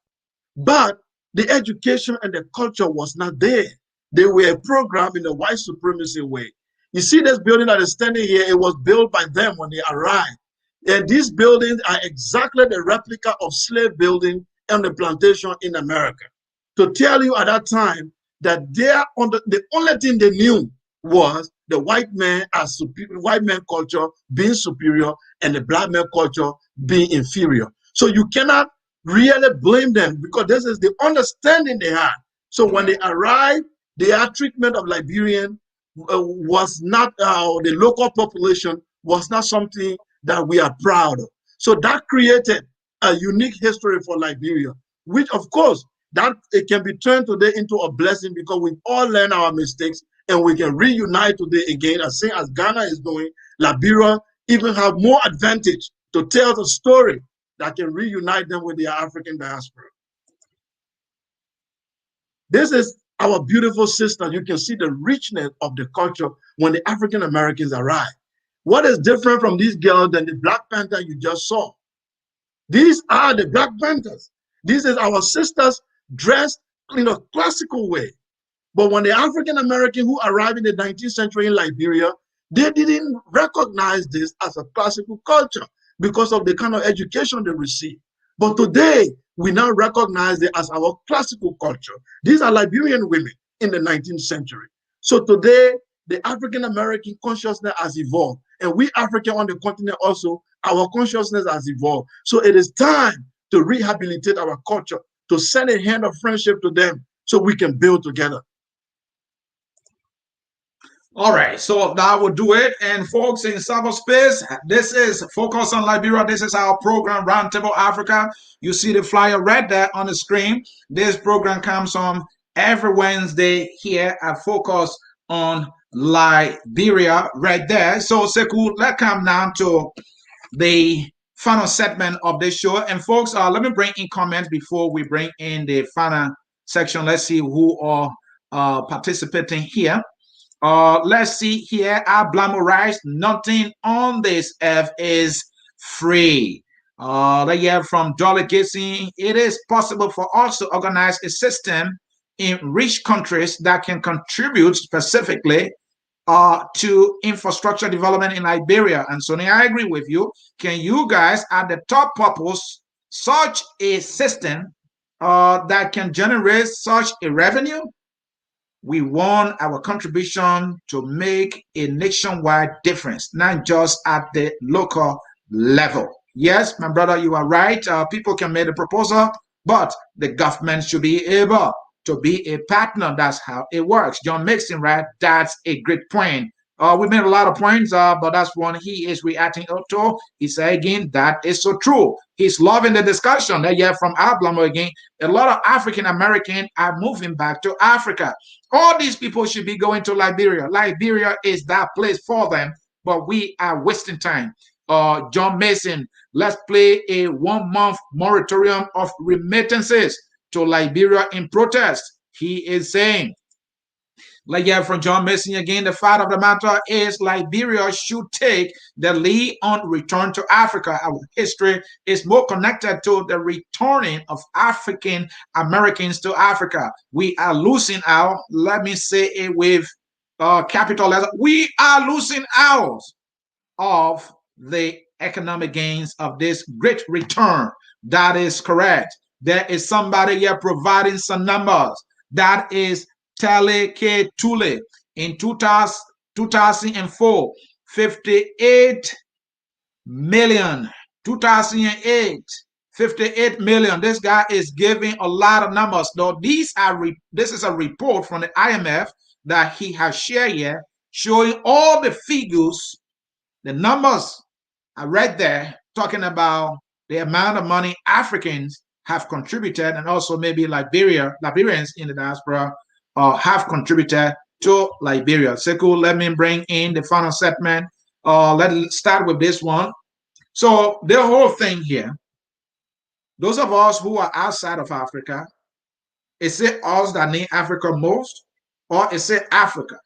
But the education and the culture was not there. They were programmed in the white supremacy way. You see this building that is standing here, it was built by them when they arrived. And these buildings are exactly the replica of slave building on the plantation in America. To tell you at that time that the only thing they knew was the white man as superior, white man culture being superior and the black man culture being inferior. So you cannot really blame them because this is the understanding they had. So when they arrived, their treatment of Liberian was not, the local population was not something that we are proud of. So that created a unique history for Liberia, which of course, that it can be turned today into a blessing because we all learn our mistakes and we can reunite today again, as same as Ghana is doing. Liberia even have more advantage to tell the story that can reunite them with their African diaspora. This is our beautiful sister. You can see the richness of the culture when the African Americans arrive. What is different from these girls than the Black Panther you just saw? These are the Black Panthers. This is our sisters dressed in a classical way. But when the African American who arrived in the 19th century in Liberia, they didn't recognize this as a classical culture because of the kind of education they received. But today, we now recognize it as our classical culture. These are Liberian women in the 19th century. So today, the African American consciousness has evolved. And we African on the continent also, our consciousness has evolved. So it is time to rehabilitate our culture, to send a hand of friendship to them so we can build together. All right, so that will do it. And folks in cyberspace, this is Focus on Liberia. This is our program, Roundtable Africa. You see the flyer right there on the screen. This program comes on every Wednesday here at Focus on Liberia, right there. So, Sekou, let's come now to the final segment of this show. And folks, let me bring in comments before we bring in the final section. Let's see who are participating here. Let's see here. I glamorize nothing on this F is free. Yeah, from Dolly Gissing, it is possible for us to organize a system in rich countries that can contribute specifically to infrastructure development in Liberia. And Sonny, I agree with you. Can you guys at the top propose such a system that can generate such a revenue? We want our contribution to make a nationwide difference, not just at the local level. Yes, my brother, you are right. People can make a proposal, but the government should be able to be a partner. That's how it works. John Mixon, right? That's a great point. We made a lot of points, but that's one he is reacting to. He said again, that is so true. He's loving the discussion. Yeah, from Ablamo again, a lot of African Americans are moving back to Africa. All these people should be going to Liberia. Liberia is that place for them, but we are wasting time. John Mason, let's play a 1 month moratorium of remittances to Liberia in protest. He is saying, like, yeah, from John Mason again, the fact of the matter is Liberia should take the lead on return to Africa. Our history is more connected to the returning of African Americans to Africa. We are losing out, let me say it with capital letters, we are losing out of the economic gains of this great return. That is correct. There is somebody here providing some numbers. That is Tale K. Tule in 2004, 58 million. 2008, 58 million. This guy is giving a lot of numbers. Though this is a report from the IMF that he has shared here, showing all the figures, the numbers are right there, talking about the amount of money Africans have contributed, and also maybe Liberians in the diaspora have contributed to Liberia. Sekou, let me bring in the final segment. Let's start with this one. So the whole thing here, Those of us who are outside of Africa, is it us that need Africa most, or is it Africa?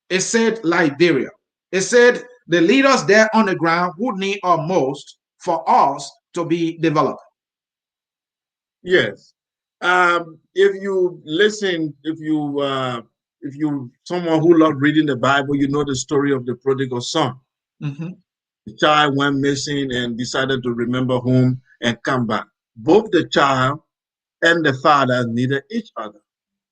Is it Liberia? Is it the leaders there on the ground who need us most for us to be developed? Yes. If you listen, if you someone who loves reading the Bible, you know the story of the prodigal son. Mm-hmm. The child went missing and decided to remember home and come back. Both the child and the father needed each other.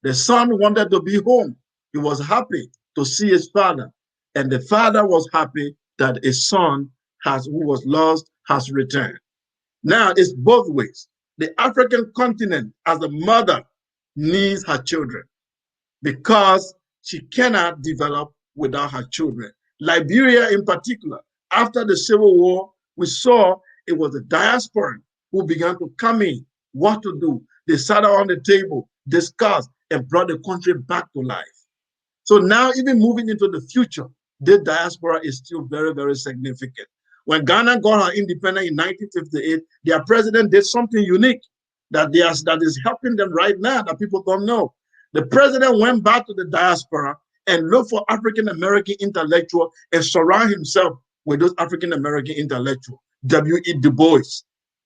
The son wanted to be home. He was happy to see his father. And the father was happy that his son who was lost has returned. Now it's both ways. The African continent, as a mother, needs her children because she cannot develop without her children. Liberia, in particular, after the Civil War, we saw it was the diaspora who began to come in, what to do. They sat around the table, discussed, and brought the country back to life. So now, even moving into the future, the diaspora is still very, very significant. When Ghana got her independence in 1958, their president did something unique that is helping them right now that people don't know. The president went back to the diaspora and looked for African American intellectuals and surround himself with those African American intellectuals. W.E. Du Bois,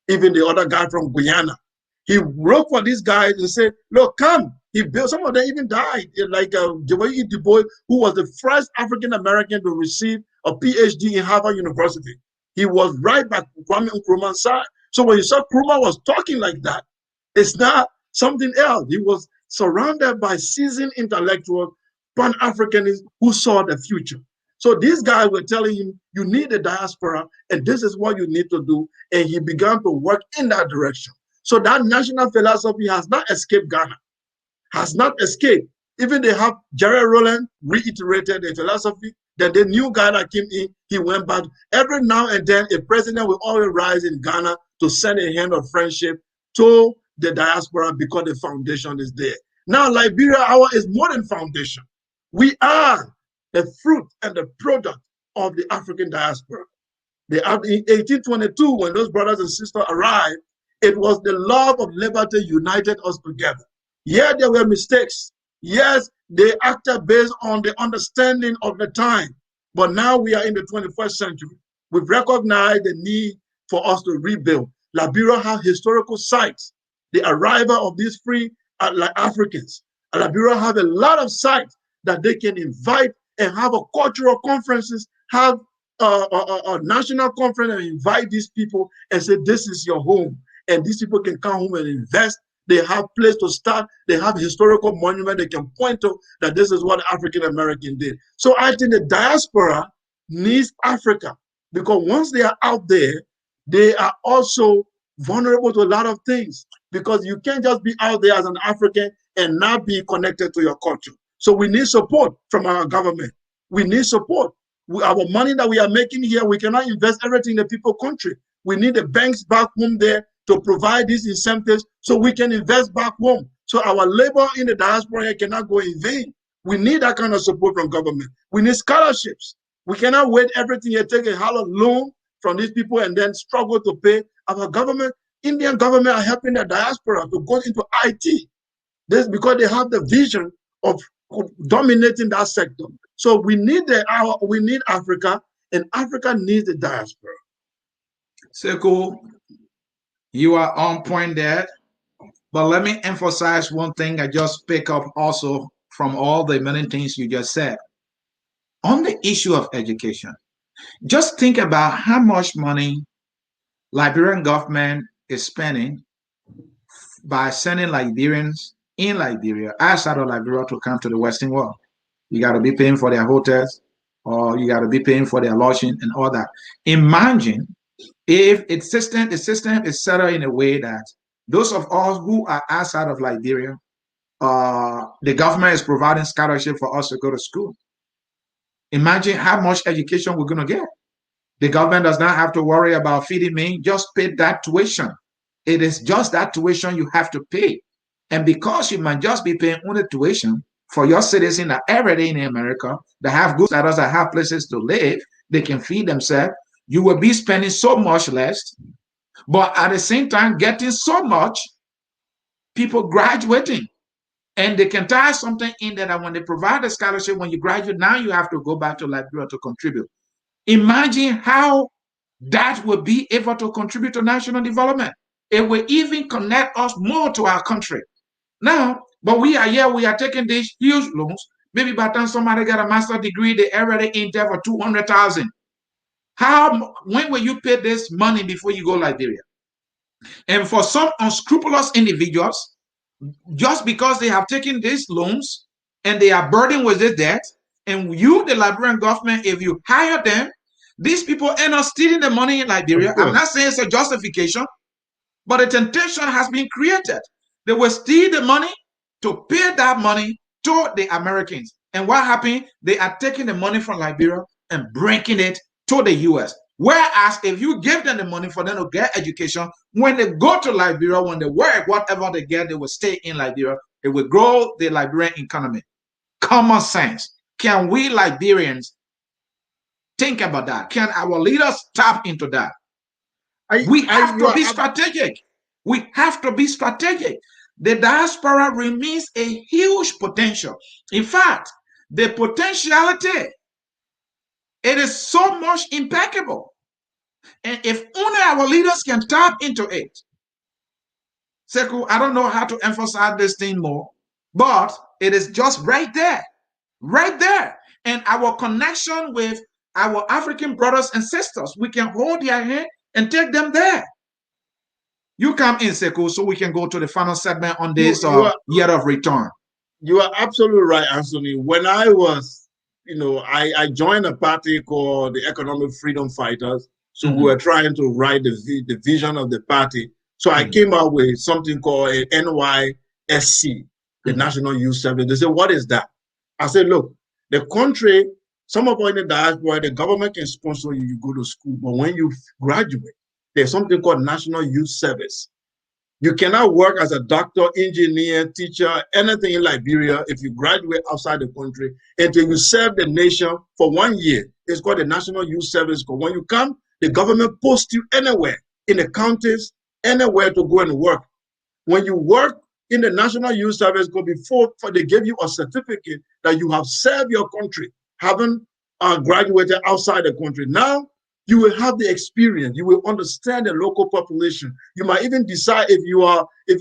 even the other guy from Guyana. He wrote for these guys and said, look, come. He built, some of them even died, like W.E. Du Bois, who was the first African American to receive a PhD in Harvard University. He was right by Kwame Nkrumah's side. So when you saw Nkrumah was talking like that, it's not something else. He was surrounded by seasoned intellectuals, Pan-Africanists who saw the future. So these guys were telling him, you need a diaspora, and this is what you need to do. And he began to work in that direction. So that national philosophy has not escaped Ghana, has not escaped. Even they have Jerry Rowland reiterated the philosophy. Then the new guy that came in, he went back. Every now and then, a president will always rise in Ghana to send a hand of friendship to the diaspora because the foundation is there. Now, Liberia, our is more than foundation. We are the fruit and the product of the African diaspora. In 1822, when those brothers and sisters arrived, it was the love of liberty united us together. Yeah, there were mistakes. Yes, they acted based on the understanding of the time. But now we are in the 21st century. We've recognized the need for us to rebuild. Liberia has historical sites. The arrival of these free Africans. Liberia have a lot of sites that they can invite and have a cultural conferences, have a national conference and invite these people and say, this is your home. And these people can come home and invest. They have place to start. They have historical monument they can point to that this is what African American did. So I think the diaspora needs Africa because once they are out there, they are also vulnerable to a lot of things because you can't just be out there as an African and not be connected to your culture. So we need support from our government. We need support. Our money that we are making here, we cannot invest everything in the people country. We need the banks back home there to provide these incentives so we can invest back home. So our labor in the diaspora cannot go in vain. We need that kind of support from government. We need scholarships. We cannot wait everything and take a hollow loan from these people and then struggle to pay. Our government, Indian government are helping the diaspora to go into IT. This because they have the vision of dominating that sector. So we need we need Africa, and Africa needs the diaspora. Sekou, you are on point there. But let me emphasize one thing I just pick up also from all the many things you just said. On the issue of education, just think about how much money Liberian government is spending by sending Liberians in Liberia, outside of Liberia, to come to the Western world. You got to be paying for their hotels, or you got to be paying for their lodging and all that. Imagine if the system is set up in a way that those of us who are outside of Liberia, the government is providing scholarship for us to go to school. Imagine how much education we're going to get. The government does not have to worry about feeding me, just pay that tuition. It is just that tuition you have to pay. And because you might just be paying only tuition for your citizens that every day in America that have good status, that have places to live, they can feed themselves, you will be spending so much less but at the same time getting so much people graduating. And they can tie something in there that when they provide a scholarship, when you graduate, now you have to go back to Liberia to contribute. Imagine how that will be able to contribute to national development. It will even connect us more to our country. Now, but we are here, we are taking these huge loans. Maybe by the time somebody got a master's degree, they already in there for 200,000. When will you pay this money before you go to Liberia? And for some unscrupulous individuals, just because they have taken these loans and they are burdened with this debt, and you, the Liberian government, if you hire them, these people end up stealing the money in Liberia. I'm not saying it's a justification, but a temptation has been created. They will steal the money to pay that money to the Americans. And what happened? They are taking the money from Liberia and bringing it to the US. Whereas if you give them the money for them to get education, when they go to Liberia, when they work, whatever they get, they will stay in Liberia. It will grow the Liberian economy. Common sense. Can we Liberians think about that? Can our leaders tap into that? We have to be strategic. We have to be strategic. The diaspora remains a huge potential. In fact, the potentiality, it is so much impeccable. And if only our leaders can tap into it. Sekou, I don't know how to emphasize this thing more, but it is just right there. Right there. And our connection with our African brothers and sisters, we can hold their hand and take them there. You come in, Sekou, so we can go to the final segment on this year of return. You are absolutely right, Anthony. When I was, I joined a party called the Economic Freedom Fighters. So we were trying to write the vision of the party. So I came up with something called a NYSC, the National Youth Service. They said, what is that? I said, look, the country, some of us in the diaspora, the government can sponsor you, you go to school. But when you graduate, there's something called National Youth Service. You cannot work as a doctor, engineer, teacher, anything in Liberia if you graduate outside the country until you serve the nation for 1 year. It's called the National Youth Service Corps. When you come, the government posts you anywhere, in the counties, anywhere to go and work. When you work in the National Youth Service Corps, before they give you a certificate that you have served your country, haven't graduated outside the country. Now, you will have the experience. You will understand the local population. You might even decide if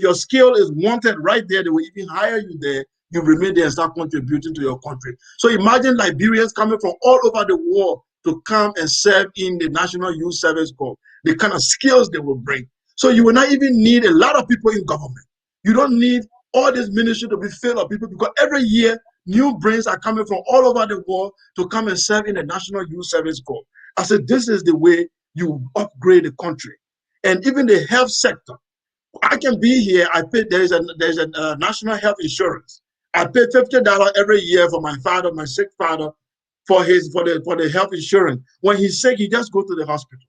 your skill is wanted right there, they will even hire you there. You remain there and start contributing to your country. So imagine Liberians coming from all over the world to come and serve in the National Youth Service Corps, the kind of skills they will bring. So you will not even need a lot of people in government. You don't need all this ministry to be filled of people, because every year new brains are coming from all over the world to come and serve in the National Youth Service Corps. I said, this is the way you upgrade the country. And even the health sector. I can be here. I pay, there's a national health insurance. I pay $50 every year for my father, my sick father, for the health insurance. When he's sick, he just go to the hospital.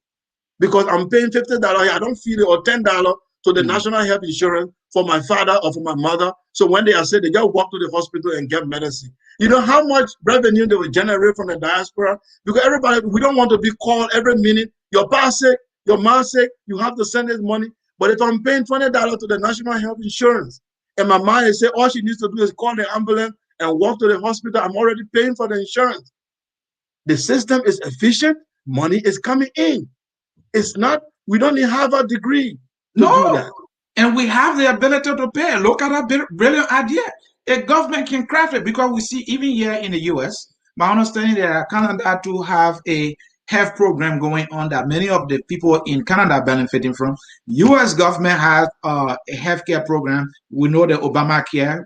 Because I'm paying $50, I don't feel it, or $10 to the national health insurance for my father or for my mother. So when they are sick, they just walk to the hospital and get medicine. You know how much revenue they will generate from the diaspora? Because everybody, we don't want to be called every minute. Your pa sick, your mom sick, you have to send this money. But if I'm paying $20 to the national health insurance, and my mom is saying all she needs to do is call the ambulance and walk to the hospital, I'm already paying for the insurance. The system is efficient, money is coming in. It's not, we don't need Harvard degree to do that. And we have the ability to pay. Look at that brilliant idea. A government can craft it, because we see even here in the US, my understanding that Canada to have a health program going on that many of the people in Canada are benefiting from. US government has a healthcare program. We know the Obamacare.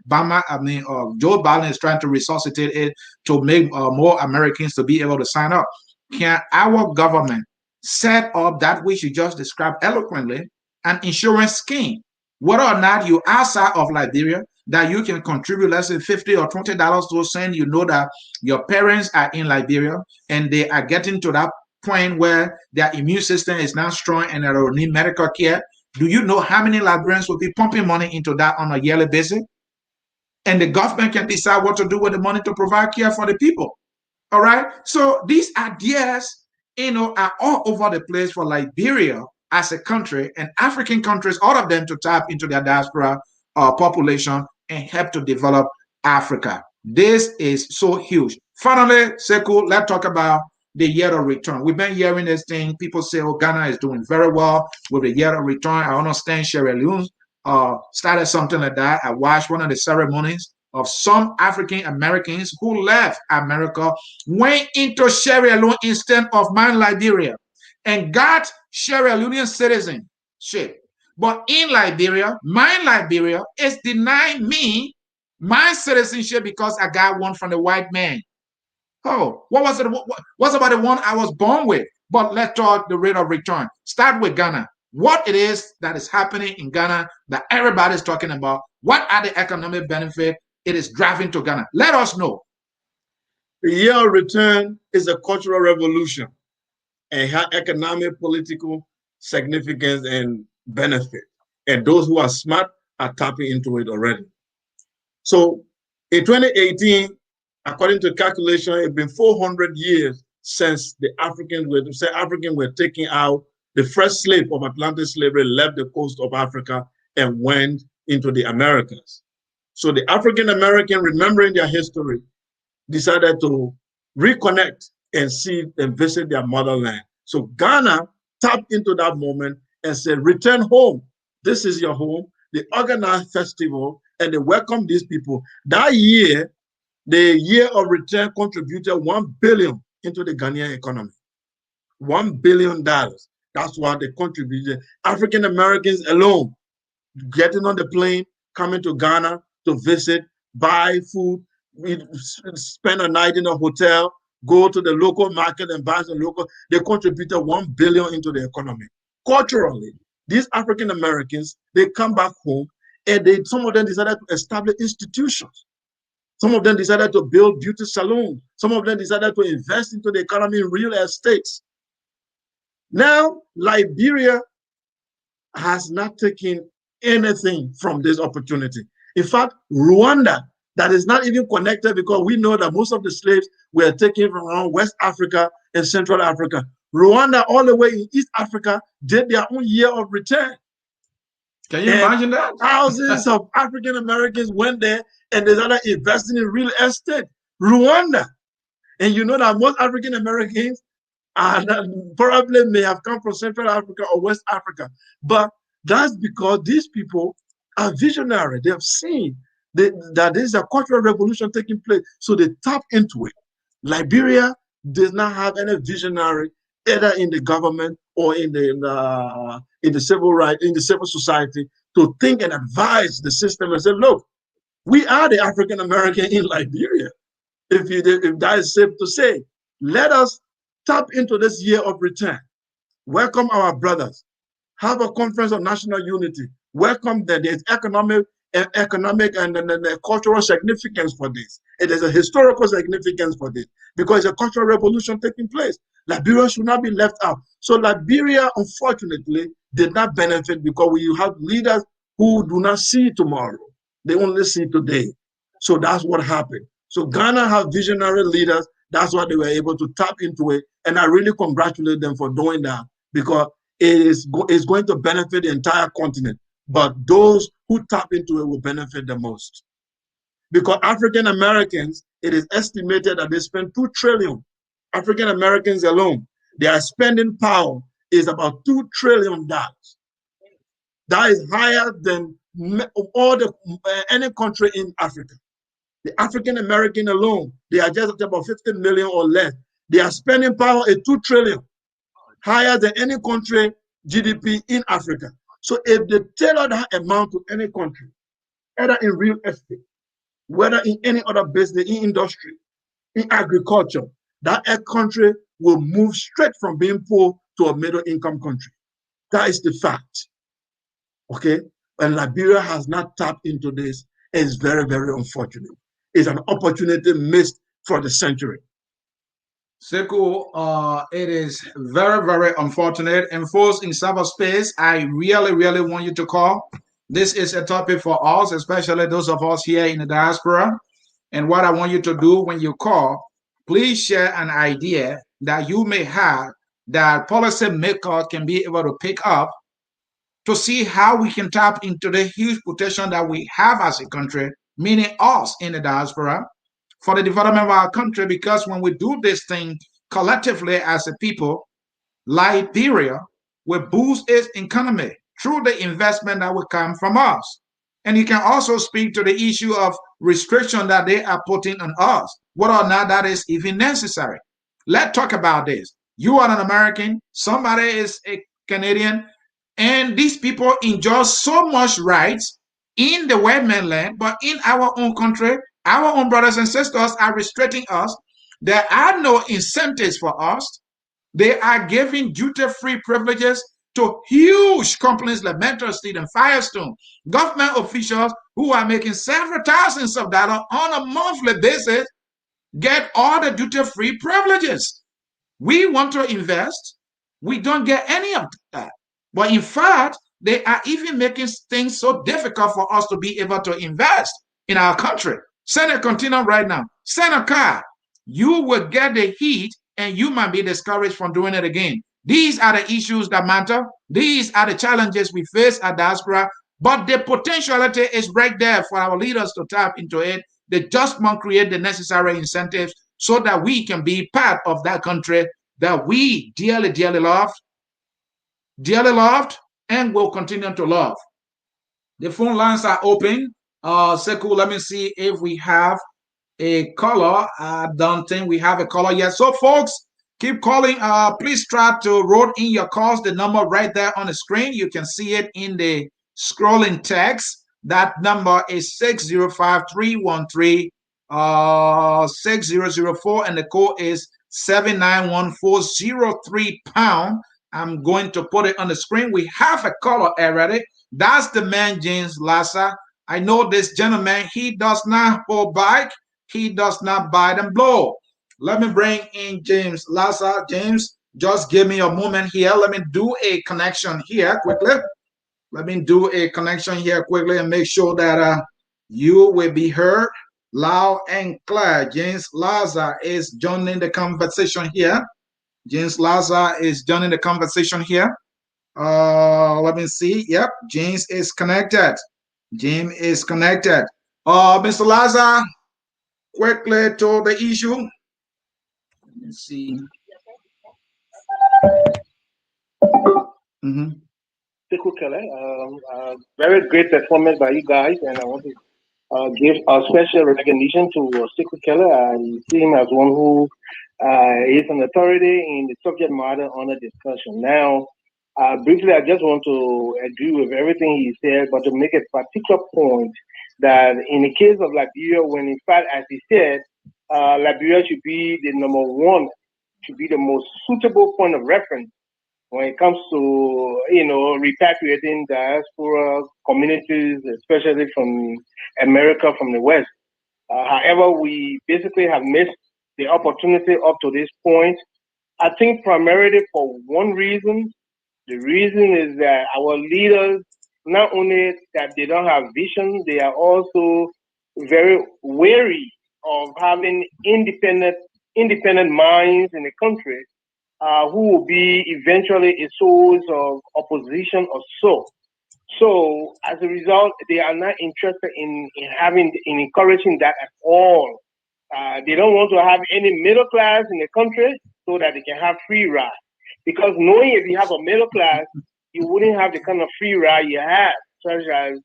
Joe Biden is trying to resuscitate it to make more Americans to be able to sign up. Can our government set up that which you just described eloquently, an insurance scheme, whether or not you're outside of Liberia, that you can contribute, let's say $50 or $20 to send, you know that your parents are in Liberia and they are getting to that point where their immune system is not strong and they will need medical care. Do you know how many Liberians will be pumping money into that on a yearly basis? And the government can decide what to do with the money to provide care for the people. All right. So these ideas, are all over the place for Liberia as a country and African countries, all of them, to tap into their diaspora population and help to develop Africa. This is so huge. Finally, Sekou, let's talk about the year of return. We've been hearing this thing. People say, oh, Ghana is doing very well with the year of return. I understand Sierra Leone started something like that. I watched one of the ceremonies of some African Americans who left America, went into Sierra Leone instead of mine Liberia, and got Sierra Leonean citizenship. But in Liberia, mine Liberia is denying me my citizenship because I got one from the white man. Oh, what was it? What's about the one I was born with? But let's talk the rate of return. Start with Ghana. What it is that is happening in Ghana that everybody's talking about? What are the economic benefits it is driving to Ghana? Let us know. The year of return is a cultural revolution and has economic, political significance and benefit. And those who are smart are tapping into it already. So in 2018, according to calculation, it's been 400 years since the Africans were taking out the first slave of Atlantic slavery, left the coast of Africa and went into the Americas. So the African American, remembering their history, decided to reconnect and see and visit their motherland. So Ghana tapped into that moment and said, return home. This is your home. They organized festival and they welcomed these people. That year, the year of return contributed $1 billion into the Ghanaian economy. $1 billion. That's what they contributed. African Americans alone, getting on the plane, coming to Ghana to visit, buy food, spend a night in a hotel, go to the local market and buy some local. They contributed $1 billion into the economy. Culturally, these African Americans, they come back home and some of them decided to establish institutions. Some of them decided to build beauty salons. Some of them decided to invest into the economy in real estate. Now, Liberia has not taken anything from this opportunity. In fact, Rwanda, that is not even connected, because we know that most of the slaves were taken from around West Africa and Central Africa. Rwanda, all the way in East Africa, did their own year of return. Can you imagine that? Thousands of African Americans went there and they started investing in real estate. Rwanda. And you know that most African Americans probably may have come from Central Africa or West Africa. But that's because these people are visionary. They have seen that there is a cultural revolution taking place. So they tap into it. Liberia does not have any visionary, either in the government or in the civil rights, in the civil society, to think and advise the system and say, look, we are the African American in Liberia. If that is safe to say, let us tap into this year of return. Welcome our brothers. Have a conference of national unity. Welcome them. There's economic and cultural significance for this. It is a historical significance for this, because it's a cultural revolution taking place. Liberia should not be left out. So Liberia, unfortunately, did not benefit because we have leaders who do not see tomorrow. They only see today. So that's what happened. So Ghana have visionary leaders. That's why they were able to tap into it. And I really congratulate them for doing that, because it's going to benefit the entire continent. But those who tap into it will benefit the most. Because African Americans, it is estimated that they spend $2 trillion. African Americans alone, their spending power is about $2 trillion. That is higher than any country in Africa. The African American alone, they are just about 50 million or less. Their spending power is $2 trillion, higher than any country GDP in Africa. So if they tailor that amount to any country, either in real estate, whether in any other business, in industry, in agriculture, that country will move straight from being poor to a middle income country. That is the fact. Okay? And Liberia has not tapped into this. It's very, very unfortunate. It's an opportunity missed for the century. Sekou, it is very, very unfortunate. And folks in cyberspace, I really, really want you to call. This is a topic for us, especially those of us here in the diaspora. And what I want you to do when you call, please share an idea that you may have that policymakers can be able to pick up to see how we can tap into the huge potential that we have as a country, meaning us in the diaspora, for the development of our country. Because when we do this thing collectively as a people, Liberia will boost its economy through the investment that will come from us. And you can also speak to the issue of restriction that they are putting on us, whether or not that is even necessary. Let's talk about this. You are an American, somebody is a Canadian, and these people enjoy so much rights in the white mainland, but in our own country, our own brothers and sisters are restricting us. There are no incentives for us. They are giving duty-free privileges to huge companies like Mentor Steel and Firestone, government officials who are making several thousands of dollars on a monthly basis, get all the duty-free privileges. We want to invest, we don't get any of that. But in fact, they are even making things so difficult for us to be able to invest in our country. Send a container right now, send a car. You will get the heat and you might be discouraged from doing it again. These are the issues that matter. These are the challenges we face at diaspora, but the potentiality is right there for our leaders to tap into it. They just must create the necessary incentives so that we can be part of that country that we dearly, dearly loved, and will continue to love. The phone lines are open. Sekou, let me see if we have a caller. I don't think we have a caller yet. So, folks, keep calling. Please try to write in your calls. The number right there on the screen. You can see it in the scrolling text. That number is 605-313 6004, and the code is 791-403#. I'm going to put it on the screen. We have a caller already. That's the man, James Lassa. I know this gentleman. He does not hold back. He does not bite and blow. Let me bring in James Lassa. James, just give me a moment here. Let me do a connection here quickly. Let me do a connection here quickly and make sure that you will be heard loud and clear. James Lassa is joining the conversation here. James Lassa is joining the conversation here. Let me see. Yep, James is connected. James is connected. Mr. Lassa, quickly to the issue. Let me see. Very great performance by you guys, and I want to give a special recognition to Siku Keller. I see him as one who is an authority in the subject matter under discussion. Now, briefly, I just want to agree with everything he said, but to make a particular point that in the case of Liberia, when in fact, as he said, Liberia should be the number one, should be the most suitable point of reference when it comes to, repatriating diaspora communities, especially from America, from the West. However, we basically have missed the opportunity up to this point. I think primarily for one reason. The reason is that our leaders, not only that they don't have vision, they are also very wary of having independent minds in the country who will be eventually a source of opposition or so. So as a result, they are not interested in encouraging that at all. They don't want to have any middle class in the country so that they can have free ride. Because knowing if you have a middle class, you wouldn't have the kind of free ride you have, such as,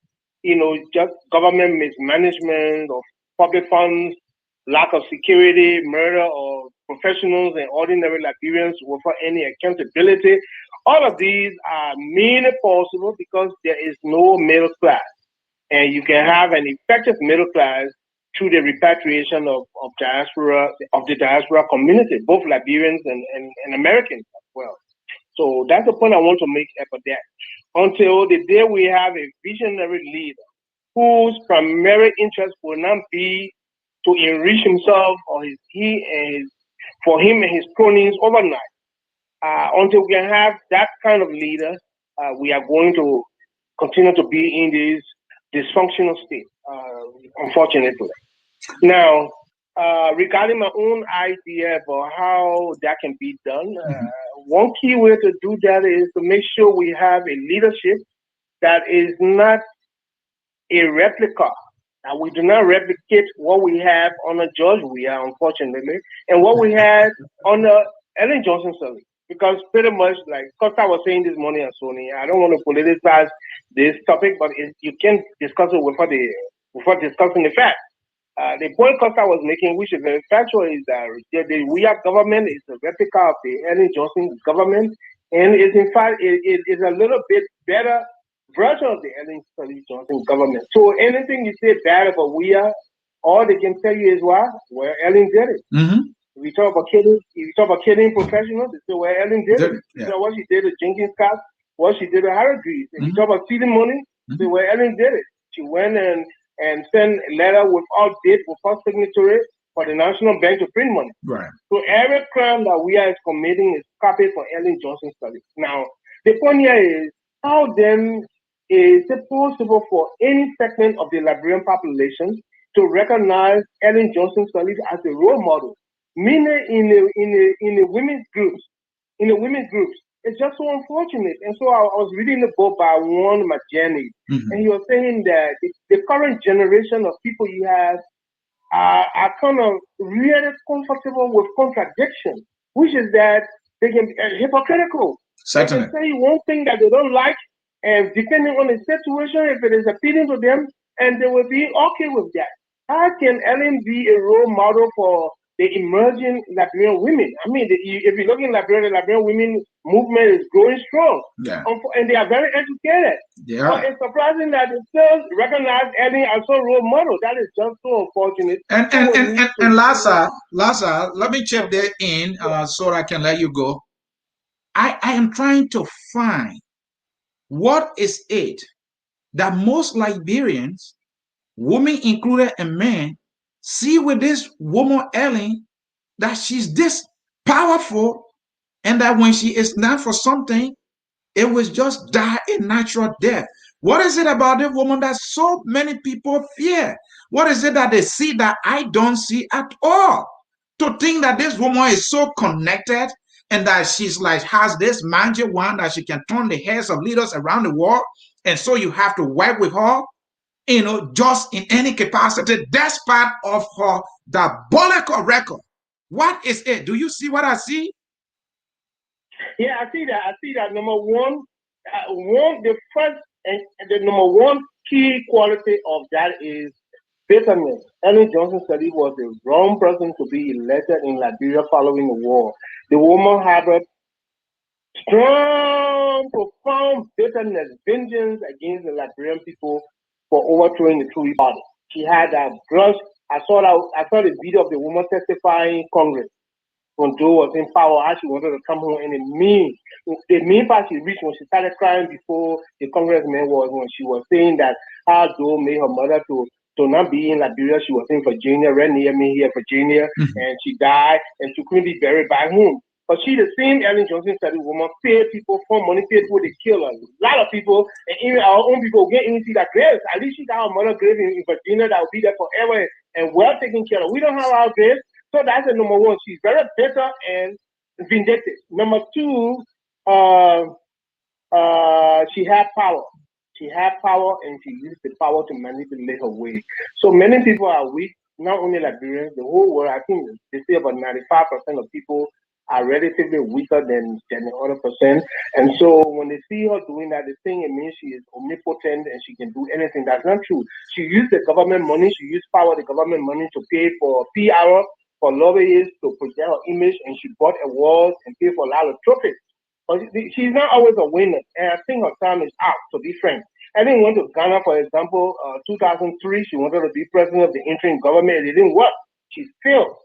just government mismanagement of public funds, lack of security, murder of professionals and ordinary Liberians without any accountability. All of these are merely possible because there is no middle class. And you can have an effective middle class through the repatriation of the diaspora community, both Liberians and Americans as well. So that's the point I want to make about that. Until the day we have a visionary leader whose primary interest will not be to enrich himself or for him and his cronies overnight. Until we can have that kind of leader, we are going to continue to be in this dysfunctional state, unfortunately. Now, regarding my own idea about how that can be done, one key way to do that is to make sure we have a leadership that is not a replica. We do not replicate what we have under George Weah, unfortunately, and what we had under Ellen Johnson Sirleaf. Because pretty much, like Costa was saying this morning, and Sony, I don't want to politicize this topic, but you can discuss it without discussing the facts. The point Costa was making, which is very factual, is that the Weah government is a replica of the Ellen Johnson government, and is in fact it is a little bit better version of the Ellen Johnson government. So anything you say bad about Weah, all they can tell you is why? Well, Ellen did it. If you talk about killing professionals, they say, well, Ellen did it. You know what she did with Jenkins Scott, what she did with Hargreaves. If you talk about stealing money, they say, well, Ellen did it. She went and sent a letter without date, without signature for the National Bank to print money. Right. So every crime that Weah is committing is copied from Ellen Johnson Sirleaf. Now, the point here is, how then is it possible for any segment of the Liberian population to recognize Ellen Johnson Sirleaf as a role model? Meaning in the women's groups, it's just so unfortunate. And so I was reading a book by one Majani, and he was saying that the current generation of people you have are kind of really comfortable with contradiction, which is that they can be hypocritical. Certainly. They can say one thing that they don't like, and depending on the situation, if it is appealing to them, and they will be okay with that. How can Ellen be a role model for the emerging Liberian women? I mean, if you look in Liberia, the Liberian women movement is growing strong. Yeah. And they are very educated. Yeah. So it's surprising that they still recognize Ellen as a role model. That is just so unfortunate. And Lassa, let me chip there in so I can let you go. I am trying to find what is it that most Liberians, women included and men, see with this woman Ellen, that she's this powerful, and that when she is not for something, it was just die a natural death. What is it about the woman that so many people fear? What is it that they see that I don't see at all? To think that this woman is so connected and that she's like has this magic wand that she can turn the heads of leaders around the world, and so you have to work with her, just in any capacity, despite of her diabolical record. What is it? Do you see what I see? Yeah, I see that. Number one, the first and the number one key quality of that is bitterness. Ellen Johnson Sirleaf was the wrong person to be elected in Liberia following the war. The woman harbored strong, profound bitterness, vengeance against the Liberian people for overthrowing the Tory party. She had that grudge. I saw the video of the woman testifying in Congress when Joe was in power, how she wanted to come home, and the mean part she reached when she started crying before the congressman was when she was saying that how Joe made her mother to not be in Liberia. She was in Virginia, right near me here, Virginia, and she died, and she couldn't be buried by home. But she, the same Ellen Johnson Sirleaf woman, paid people for money, paid people to kill her. A lot of people, and even our own people, get into that grave. At least she got her mother grave in Virginia that will be there forever and well taken care of. We don't have our graves. So that's the number one. She's very bitter and vindictive. Number two, she had power. She had power, and she used the power to manipulate her way. So many people are weak, not only Liberians, the whole world. I think they say about 95% of people are relatively weaker than the other percent. And so when they see her doing that, they think it means she is omnipotent and she can do anything. That's not true. She used the government money, she used the government money to pay for PR, for lobbyists, to project her image, and she bought awards and paid for a lot of trophies. But she's not always a winner, and I think her time is out, to be frank. Ellen went to Ghana, for example, 2003. She wanted to be president of the interim government. It didn't work. She failed.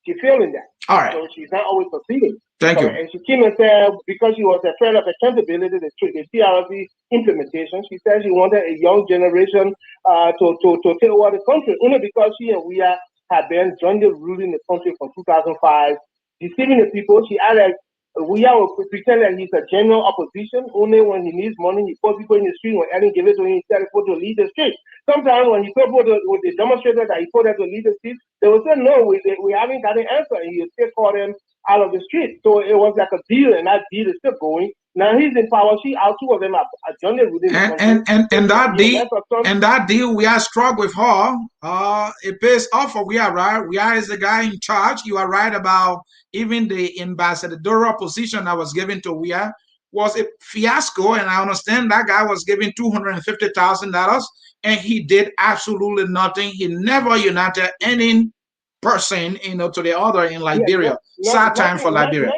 She failed in that. All right. So she's not always succeeding. Thank you. And she came and said, because she was afraid of accountability, the TRC implementation, she said she wanted a young generation to take over the country, only because she and we had been jointly ruling the country from 2005, deceiving the people. She added we are pretend that he's a general opposition. Only when he needs money, he puts people in the street. When Ellen give it to him, he tells people to lead the street. Sometimes when he told people with the demonstrators that he told them to lead the street, they would say, no, we haven't got an answer. And he would still call them out of the street. So it was like a deal, and that deal is still going. Now he's in power. She out, two of them are joining within the country. And that deal we are struck with her. It pays off for we are right. We are is the guy in charge. You are right about even the ambassadorial position that was given to Weah was a fiasco, and I understand that guy was given $250,000, and he did absolutely nothing. He never united any person, to the other in Liberia. Sad time for Liberia.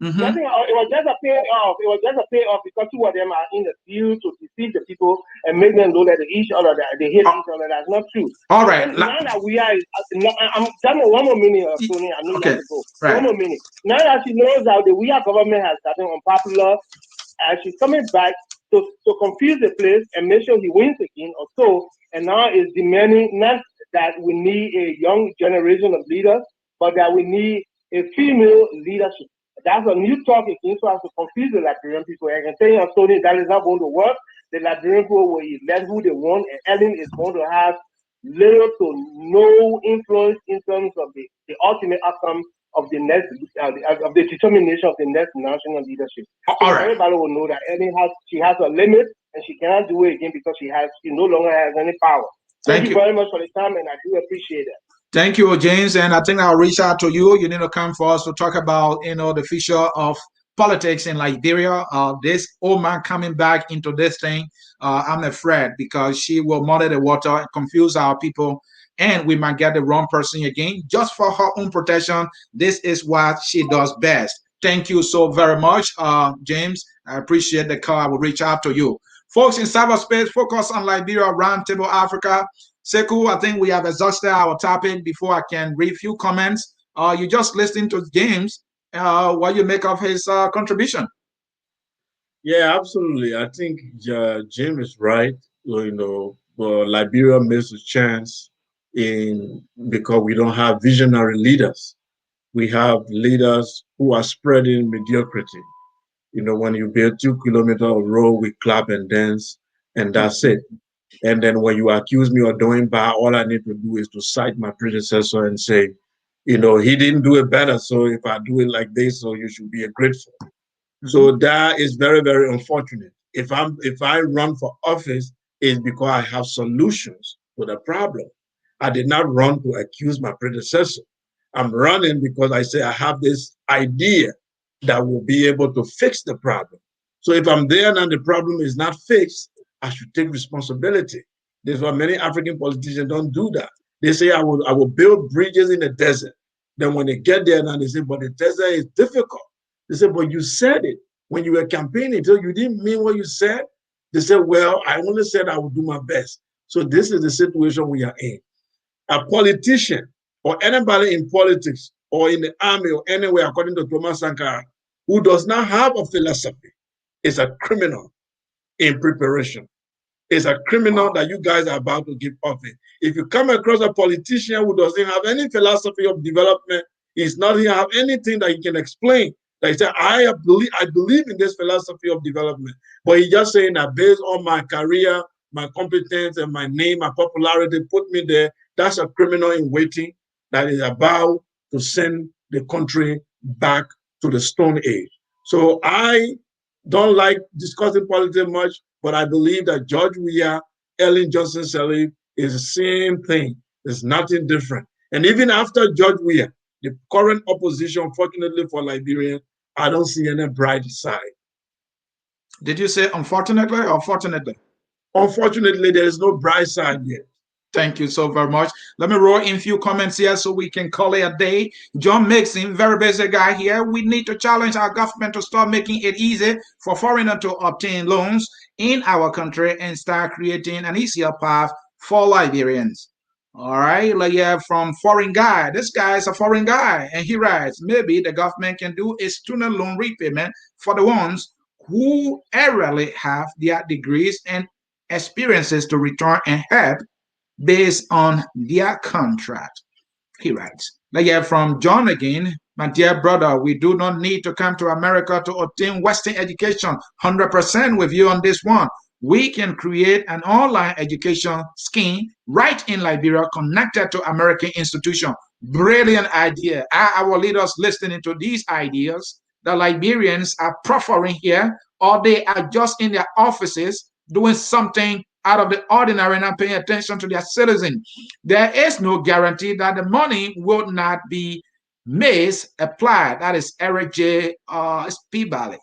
Nothing. It was just a payoff. It was just a payoff because two of them are in the field to deceive the people and make them know that each other, that they hate each other. That's not true. All right. Now that we are, I'm telling one more minute, Tony. I know you have to go. Right. One more minute. Now that she knows that the WEA government has gotten unpopular, and she's coming back to confuse the place and make sure he wins again or so. And now is demanding not that we need a young generation of leaders, but that we need a female leadership. That's a new talk again, so as to confuse the Liberian people. I can tell you, Tony, that is not going to work. The Liberian people will elect who they want, and Ellen is going to have little to no influence in terms of the ultimate outcome of the next of the determination of the next national leadership. So everybody will know that Ellen has a limit, and she cannot do it again because she no longer has any power. Thank you very much for the time, and I do appreciate it. Thank you, James. And I think I'll reach out to you. You need to come for us to talk about, the future of politics in Liberia. This old man coming back into this thing, I'm afraid because she will muddy the water and confuse our people. And we might get the wrong person again. Just for her own protection, this is what she does best. Thank you so very much, James. I appreciate the call. I will reach out to you. Folks in cyberspace, focus on Liberia, Roundtable Africa. Sekou, I think we have exhausted our topic. Before I can read a few comments, you just listening to James. What you make of his contribution? Yeah, absolutely. I think Jim is right. Liberia missed a chance because we don't have visionary leaders. We have leaders who are spreading mediocrity. When you build 2 kilometers of road, we clap and dance, and that's it. And then when you accuse me of doing bad, all I need to do is to cite my predecessor and say, he didn't do it better. So if I do it like this, so you should be grateful. Mm-hmm. So that is very, very unfortunate. If I run for office, it's because I have solutions to the problem. I did not run to accuse my predecessor. I'm running because I say I have this idea that will be able to fix the problem. So if I'm there and the problem is not fixed, I should take responsibility. That's why many African politicians don't do that. They say, I will build bridges in the desert. Then when they get there, now they say, but the desert is difficult. They say, but you said it. When you were campaigning, so you didn't mean what you said. They said, well, I only said I would do my best. So this is the situation we are in. A politician or anybody in politics or in the army or anywhere, according to Thomas Sankara, who does not have a philosophy is a criminal in preparation. Is a criminal that you guys are about to give office. If you come across a politician who doesn't have any philosophy of development, he's not here have anything that he can explain. That he said, I believe in this philosophy of development, but he's just saying that based on my career, my competence, and my name, my popularity, put me there. That's a criminal in waiting that is about to send the country back to the Stone Age. So I don't like discussing politics much, but I believe that George Weah, Ellen Johnson Sirleaf is the same thing. There's nothing different. And even after George Weah, the current opposition, unfortunately for Liberia, I don't see any bright side. Did you say unfortunately or fortunately? Unfortunately, there is no bright side yet. Thank you so very much. Let me roll in a few comments here so we can call it a day. John Mixon, very basic guy here. We need to challenge our government to start making it easy for foreigners to obtain loans in our country and start creating an easier path for Liberians. All right, like from foreign guy. This guy is a foreign guy, and he writes, maybe the government can do a student loan repayment for the ones who rarely have their degrees and experiences to return and help based on their contract. He writes. Like from John again, My dear brother, we do not need to come to America to obtain Western education. 100% with you on this one. We can create an online education scheme right in Liberia connected to American institution. Brilliant idea. Are our leaders listening to these ideas the Liberians are proffering here, or they are just in their offices doing something out of the ordinary and not paying attention to their citizens? There is no guarantee that the money will not be misapplied. That is Eric J. Peabody.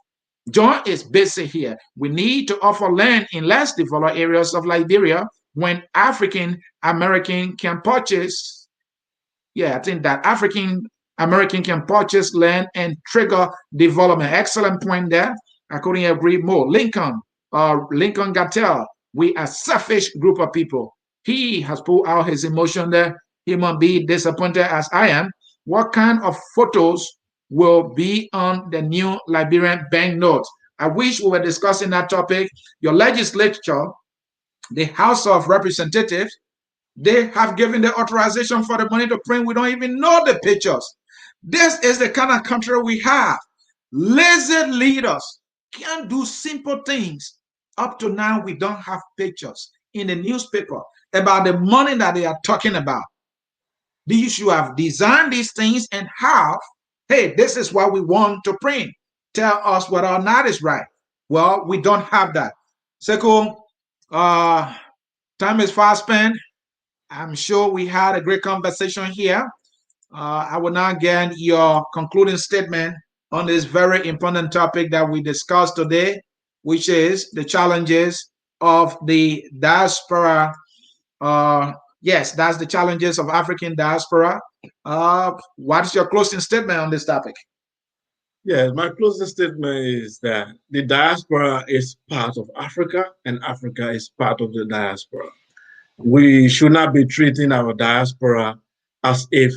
John is busy here. We need to offer land in less developed areas of Liberia when African American can purchase. Yeah, I think that African American can purchase land and trigger development. Excellent point there. I couldn't agree more. Lincoln Gattel, we are selfish group of people. He has pulled out his emotion there. He might be disappointed as I am. What kind of photos will be on the new Liberian banknotes? I wish we were discussing that topic. Your legislature, the House of Representatives, they have given the authorization for the money to print. We don't even know the pictures. This is the kind of country we have. Lazy leaders can't do simple things. Up to now, we don't have pictures in the newspaper about the money that they are talking about. You should have designed these things and have, hey, this is what we want to print. Tell us whether or not it's right. Well, we don't have that. Seko, time is fast spent. I'm sure we had a great conversation here. I will now get your concluding statement on this very important topic that we discussed today, which is the challenges of the diaspora. Yes, that's the challenges of African diaspora. What's your closing statement on this topic? Yes, my closing statement is that the diaspora is part of Africa and Africa is part of the diaspora. We should not be treating our diaspora as if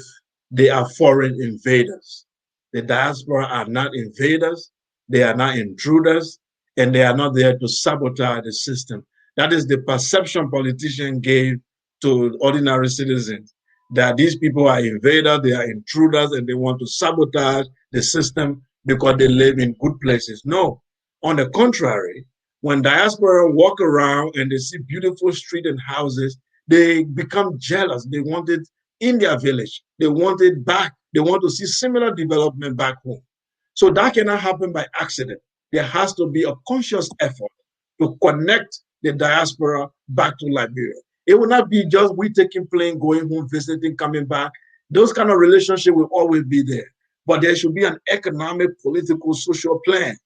they are foreign invaders. The diaspora are not invaders, they are not intruders, and they are not there to sabotage the system. That is the perception politicians gave to ordinary citizens, that these people are invaders, they are intruders, and they want to sabotage the system because they live in good places. No, on the contrary, when diaspora walk around and they see beautiful street and houses, they become jealous. They want it in their village. They want it back. They want to see similar development back home. So that cannot happen by accident. There has to be a conscious effort to connect the diaspora back to Liberia. It will not be just we taking plane, going home, visiting, coming back. Those kind of relationships will always be there. But there should be an economic, political, social plan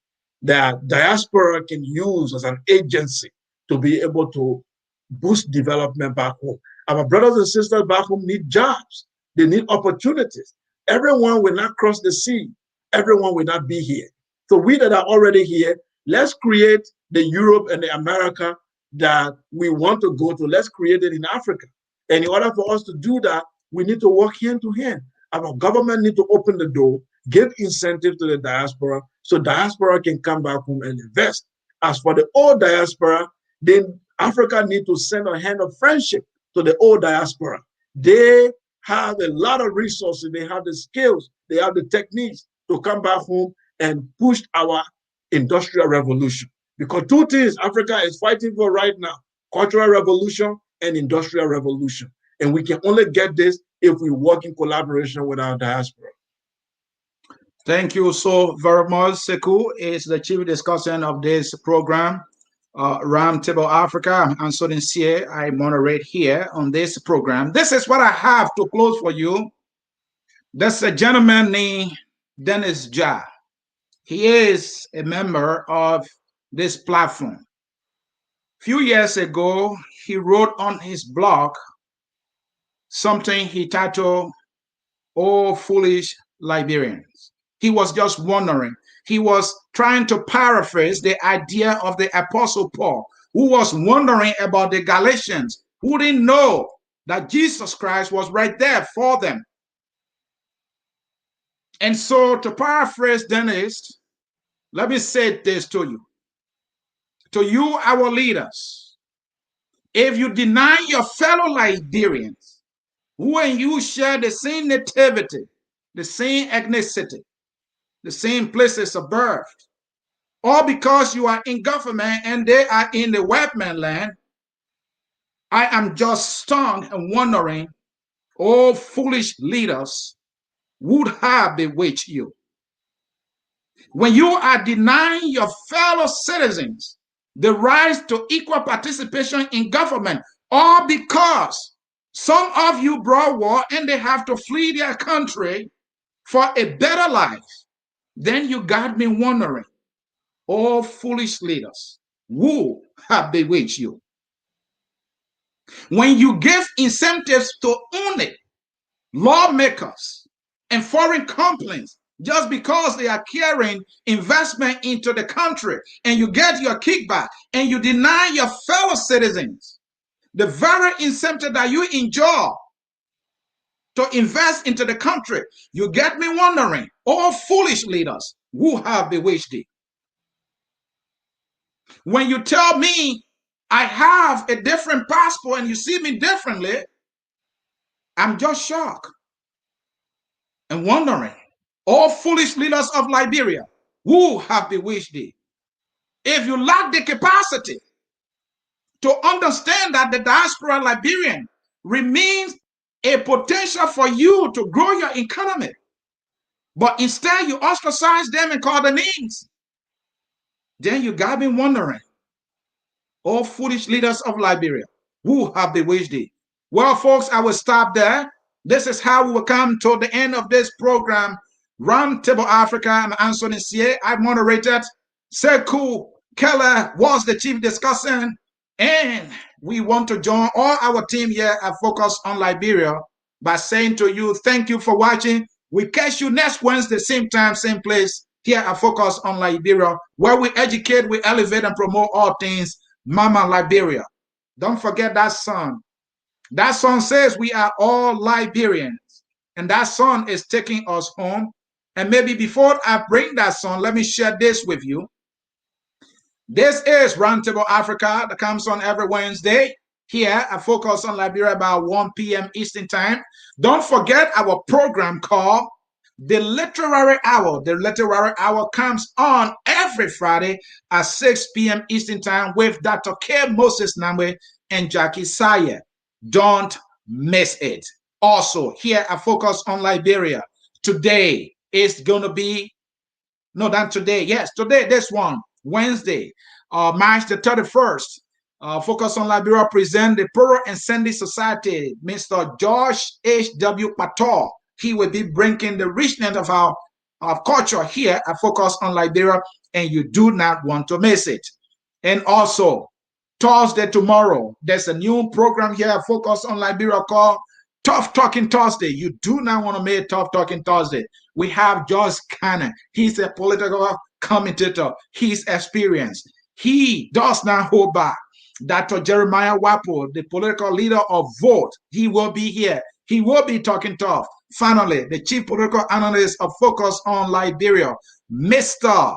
that diaspora can use as an agency to be able to boost development back home. Our brothers and sisters back home need jobs. They need opportunities. Everyone will not cross the sea. Everyone will not be here. So we that are already here, let's create the Europe and the America that we want to go to. Let's create it in Africa. And in order for us to do that, we need to work hand to hand. Our government need to open the door, give incentive to the diaspora so diaspora can come back home and invest. As for the old diaspora, then Africa need to send a hand of friendship to the old diaspora. They have a lot of resources, they have the skills, they have the techniques to come back home and push our industrial revolution. Because two things Africa is fighting for right now, cultural revolution and industrial revolution. And we can only get this if we work in collaboration with our diaspora. Thank you so very much. Sekou is the chief discussant of this program, Roundtable Africa. I'm so sincere. I moderate here on this program. This is what I have to close for you. There's a gentleman named Dennis Ja. He is a member of this platform. A few years ago, he wrote on his blog something he titled, "Oh, Foolish Liberians." He was just wondering. He was trying to paraphrase the idea of the Apostle Paul, who was wondering about the Galatians, who didn't know that Jesus Christ was right there for them. And so, to paraphrase Dennis, let me say this to you. To you, our leaders, if you deny your fellow Liberians, who and you share the same nativity, the same ethnicity, the same places of birth, or because you are in government and they are in the white man land, I am just stunned and wondering, oh foolish leaders, would have bewitched you. When you are denying your fellow citizens the right to equal participation in government, or because some of you brought war and they have to flee their country for a better life, then you got me wondering, oh foolish leaders, who have bewitched you? When you give incentives to only lawmakers and foreign companies just because they are carrying investment into the country, and you get your kickback and you deny your fellow citizens the very incentive that you enjoy to invest into the country, you get me wondering, oh foolish leaders, who have bewitched thee? When you tell me I have a different passport and you see me differently, I'm just shocked and wondering, all foolish leaders of Liberia, who have bewitched thee? If you lack the capacity to understand that the diaspora Liberian remains a potential for you to grow your economy, but instead you ostracize them and call the names, then you got me wondering, all foolish leaders of Liberia, who have bewitched thee? Well, folks, I will stop there. This is how we will come to the end of this program. Roundtable Africa. I'm Anthony Sie. I moderated. Sekou Keller was the chief discussant. And we want to join all our team here at Focus on Liberia by saying to you, thank you for watching. We catch you next Wednesday, same time, same place, here at Focus on Liberia, where we educate, we elevate, and promote all things Mama Liberia. Don't forget that song. That song says we are all Liberians, and that song is taking us home. And maybe before I bring that song, let me share this with you. This is Roundtable Africa that comes on every Wednesday here at Focus on Liberia about 1 p.m. Eastern Time. Don't forget our program called The Literary Hour. The Literary Hour comes on every Friday at 6 p.m. Eastern Time with Dr. K. Moses Namwe and Jackie Sayer. Don't miss it. Also, here at Focus on Liberia, today is going to be, no, not today. Yes, today, this one, Wednesday, March the 31st. Focus on Liberia present the Poor and Sandy Society, Mr. George H.W. Pator. He will be bringing the richness of our culture here at Focus on Liberia, and you do not want to miss it. And also, Thursday tomorrow, there's a new program here at Focus on Liberia called Tough Talking Thursday. You do not want to miss Tough Talking Thursday. We have George Cannon. He's a political commentator. He's experienced. He does not hold back. Dr. Jeremiah Wapo, the political leader of Vote, he will be here. He will be talking tough. Finally, the chief political analyst of Focus on Liberia, Mr.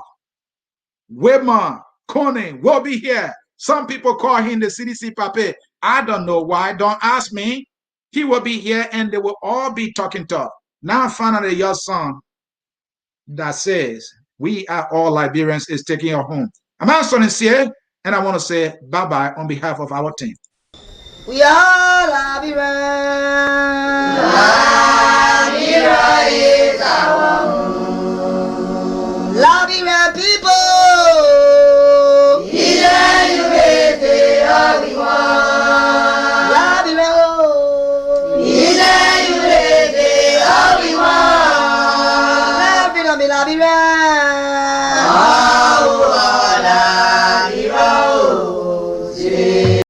Wayman Coney, will be here. Some people call him the CDC Pape. I don't know why. Don't ask me. He will be here and they will all be talking tough. Now, finally, your song that says, we are all Liberians is taking you home. I'm Anthony Sie, and I want to say bye-bye on behalf of our team. We are Liberians.